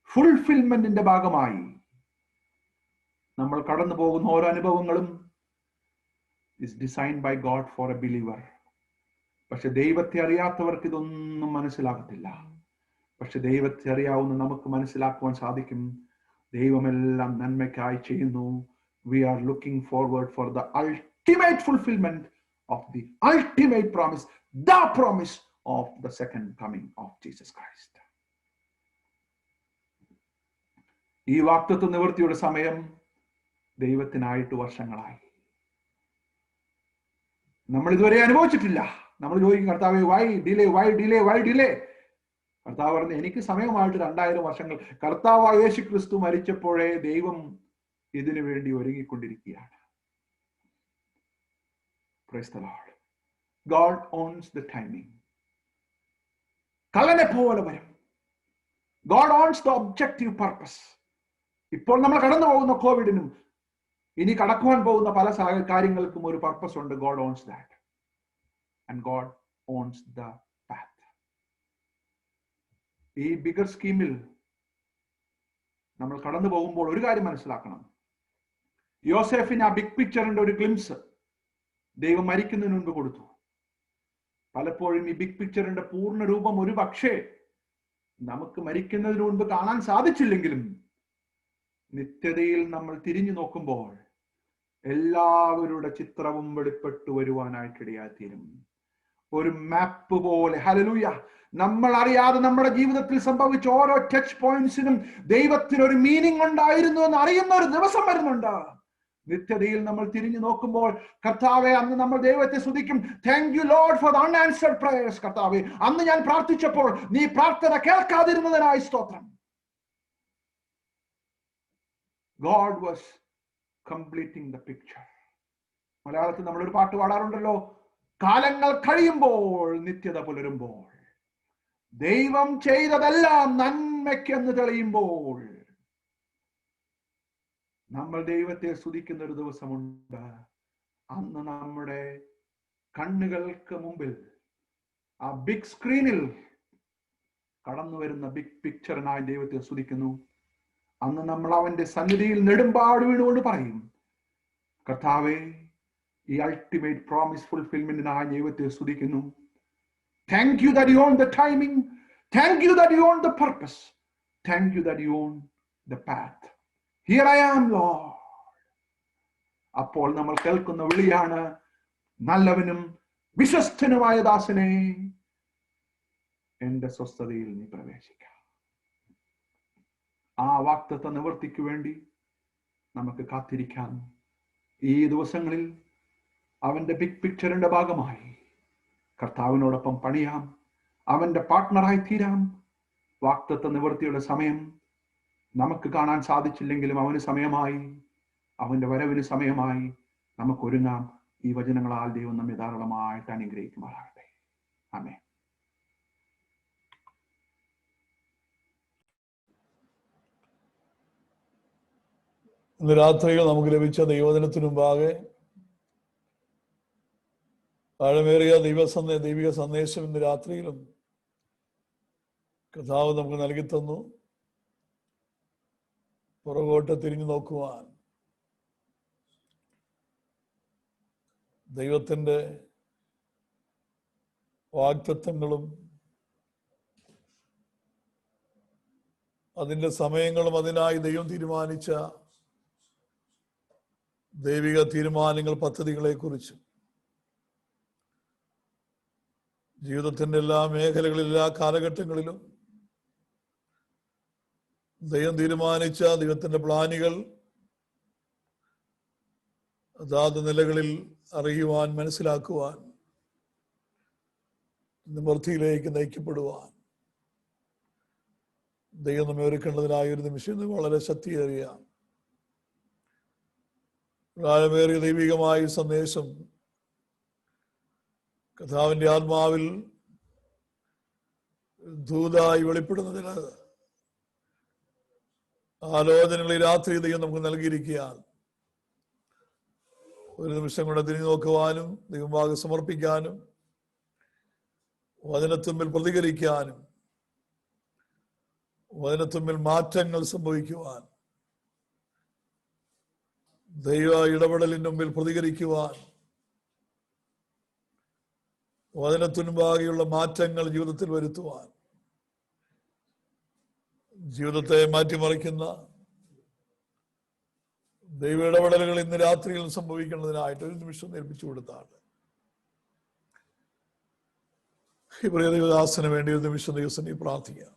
ഫുൾഫിൽമെന്റിന്റെ ഭാഗമായി നമ്മൾ കടന്നു പോകുന്ന ഓരോ അനുഭവങ്ങളും is designed by God for a believer. പക്ഷെ ദൈവത്തെ അറിയാത്തവർക്ക് ഇതൊന്നും മനസ്സിലാകത്തില്ല. പക്ഷെ ദൈവത്തെ അറിയാവുന്ന നമുക്ക് മനസ്സിലാക്കുവാൻ സാധിക്കും. ദൈവമെല്ലാം നന്മയ്ക്കായി ചെയ്യുന്നു. We are looking forward for the ultimate fulfillment of the ultimate promise, the promise of the second coming of Jesus Christ. ഈ വാഗ്ദത്ത നിവൃത്തിയുടെ സമയം ദൈവത്തിനായിട്ട് വർഷങ്ങളായി. നമ്മൾ ഇതുവരെ അനുഭവിച്ചിട്ടില്ല. നമ്മൾ ചോദിക്കും, കർത്താവേ, why delay? കർത്താവ് പറഞ്ഞു, എനിക്ക് സമയമായിട്ട് 2000 വർഷങ്ങൾ. കർത്താവായ യേശു ക്രിസ്തു മരിച്ചപ്പോഴേ ദൈവം ഇതിനു വേണ്ടി ഒരുങ്ങിക്കൊണ്ടിരിക്കുകയാണ്. Praise the Lord. God owns the timing. കള്ളനെ പോലെ വരും. God owns the objective purpose. ഇപ്പോൾ നമ്മൾ കടന്നു പോകുന്ന കോവിഡിനും ഇനി കടക്കുവാൻ പോകുന്ന പല കാര്യങ്ങൾക്കും ഒരു പർപ്പസ് ഉണ്ട്. God owns that. And God owns the path. ഈ ബിഗർ സ്കീമിൽ നമ്മൾ കടന്നു പോകുമ്പോൾ ഒരു കാര്യം മനസ്സിലാക്കണം. യോസേഫിന് ആ ബിഗ് പിക്ചറിന്റെ ഒരു ഗ്ലിംസ് ദൈവം മരിക്കുന്നതിന് മുൻപ് കൊടുത്തു. പലപ്പോഴും ഈ ബിഗ് പിക്ചറിന്റെ പൂർണ്ണ രൂപം ഒരു പക്ഷേ നമുക്ക് മരിക്കുന്നതിന് മുൻപ് കാണാൻ സാധിച്ചില്ലെങ്കിലും നിത്യതയിൽ നമ്മൾ തിരിഞ്ഞു നോക്കുമ്പോൾ എല്ലാവരുടെ ചിത്രവും വെളിപ്പെട്ടു വരുവാനായിട്ടിടയായിത്തീരും. ഒരു മാപ്പ് പോലെ. ഹല്ലേലൂയ. നമ്മൾ അറിയാതെ നമ്മുടെ ജീവിതത്തിൽ സംഭവിച്ച ഓരോ ടച്ച് പോയിന്റ്സിനും ദൈവത്തിന് ഒരു മീനിങ് ഉണ്ടായിരുന്നു എന്ന് അറിയുന്ന ഒരു ദിവസം വരുന്നുണ്ട്. നിത്യതയിൽ നമ്മൾ തിരിഞ്ഞു നോക്കുമ്പോൾ കർത്താവെ, അന്ന് നമ്മൾ ദൈവത്തെ സ്തുതിക്കും. Thank you lord for the unanswered prayers. കർത്താവെ, അന്ന് ഞാൻ പ്രാർത്ഥിച്ചപ്പോൾ നീ പ്രാർത്ഥന കേൾക്കാതിരുന്നതിനായി സ്തോത്രം. God was completing the picture. മലയാളത്തിൽ നമ്മളൊരു പാട്ട് പാടാറുണ്ടല്ലോ, കാലങ്ങൾ കഴിയുമ്പോൾ നിത്യത പുലരുമ്പോൾ ദൈവം ചെയ്തതെല്ലാം നന്മയ്ക്കെന്ന് തെളിയുമ്പോൾ നമ്മൾ ദൈവത്തെ സ്തുതിക്കുന്ന ഒരു ദിവസമുണ്ട്. അന്ന് നമ്മുടെ കണ്ണുകൾക്ക് മുമ്പിൽ ആ ബിഗ് സ്ക്രീനിൽ കടന്നു വരുന്ന ബിഗ് പിക്ചറിനായി ദൈവത്തെ സ്തുതിക്കുന്നു. അന്ന് നമ്മൾ അവന്റെ സന്നിധിയിൽ നെടുമ്പാട് വീണുകൊണ്ട് പറയും, കർത്താവേ, ഈ അൾട്ടിമേറ്റ് പ്രോമിസ് ഫുൾഫിൽമെന്റിനായി ദൈവത്തെ സ്തുതിക്കുന്നു. Thank you that you own the timing. Thank you that you own the purpose. Thank you that you own the path. Here I am Lord. അപ്പോൾ നമ്മൾ കേൾക്കുന്ന വിളിയാണ്, നല്ലവനും വിശ്വസ്തനുമായ ദാസനെ, എന്റെ സ്വസ്ഥതയിൽ നീ പ്രവേശിക്കാം. ആ വാഗ്ദത്ത നിവൃത്തിക്ക് വേണ്ടി നമുക്ക് കാത്തിരിക്കാം. ഈ ദിവസങ്ങളിൽ അവന്റെ ബിഗ് പിക്ചറിന്റെ ഭാഗമായി കർത്താവിനോടൊപ്പം പണിയാം, അവന്റെ പാർട്ട്ണറായി തീരാം. വാഗ്ദത്ത നിവൃത്തിയുടെ സമയം നമുക്ക് കാണാൻ സാധിച്ചില്ലെങ്കിലും അവന് സമയമായി, അവന്റെ വരവിന് സമയമായി. നമുക്ക് ഒരുങ്ങാം. ഈ വചനങ്ങളാൽ ദൈവം നമ്മെ ധാരാളമായിട്ട് അനുഗ്രഹിക്കുമാറാകട്ടെ. ആമേൻ. ഇന്ന് രാത്രിയിൽ നമുക്ക് ലഭിച്ച ദൈവദിനത്തിനു മുമ്പാകെ ആഴമേറിയ ദൈവിക സന്ദേശം ഇന്ന് രാത്രിയിലും കർത്താവ് നമുക്ക് നൽകി തന്നു. പുറകോട്ട് തിരിഞ്ഞു നോക്കുവാൻ, ദൈവത്തിൻ്റെ വാഗ്ദത്തങ്ങളും അതിൻ്റെ സമയങ്ങളും അതിനായി ദൈവം തീരുമാനിച്ച ദൈവിക തീരുമാനങ്ങൾ, പദ്ധതികളെ കുറിച്ച് ജീവിതത്തിൻ്റെ എല്ലാ മേഖലകളിലും എല്ലാ കാലഘട്ടങ്ങളിലും ദൈവം തീരുമാനിച്ച ദൈവത്തിൻ്റെ പ്ലാനുകൾ അതാത് നിലകളിൽ അറിയുവാൻ, മനസ്സിലാക്കുവാൻ, നിവൃത്തിയിലേക്ക് നയിക്കപ്പെടുവാൻ ദൈവം നമ്മെ ഒരുക്കേണ്ടതിനായ ഒരു നിമിഷം വളരെ ശക്തിയേറിയ പ്രായമേറിയ ദൈവികമായ സന്ദേശം കർത്താവിൻ്റെ ആത്മാവിൽ ദൂതായി വെളിപ്പെടുന്നതിന് ആലോചനകൾ ഈ രാത്രി ദൈവം നമുക്ക് നൽകിയിരിക്കുകയാണ്. ഒരു നിമിഷം കൊണ്ട് തിരിഞ്ഞു നോക്കുവാനും ദൈവഭാഗം സമർപ്പിക്കാനും വചനത്തുമ്പിൽ പ്രതികരിക്കാനും വചനത്തുമ്പിൽ മാറ്റങ്ങൾ സംഭവിക്കുവാൻ, ദൈവ ഇടപെടലിന് മുമ്പിൽ പ്രതികരിക്കുവാൻ, വചനത്തിനുമ്പാകെയുള്ള മാറ്റങ്ങൾ ജീവിതത്തിൽ വരുത്തുവാൻ, ജീവിതത്തെ മാറ്റിമറിക്കുന്ന ദൈവ ഇടപെടലുകൾ ഇന്ന് രാത്രിയിൽ സംഭവിക്കുന്നതിനായിട്ട് ഒരു നിമിഷം ഏൽപ്പിച്ചു കൊടുത്താണ്. ഈ പ്രിയ ദൈവദാസന് വേണ്ടി ഒരു നിമിഷം ദിവസം നീ പ്രാർത്ഥിക്കാം.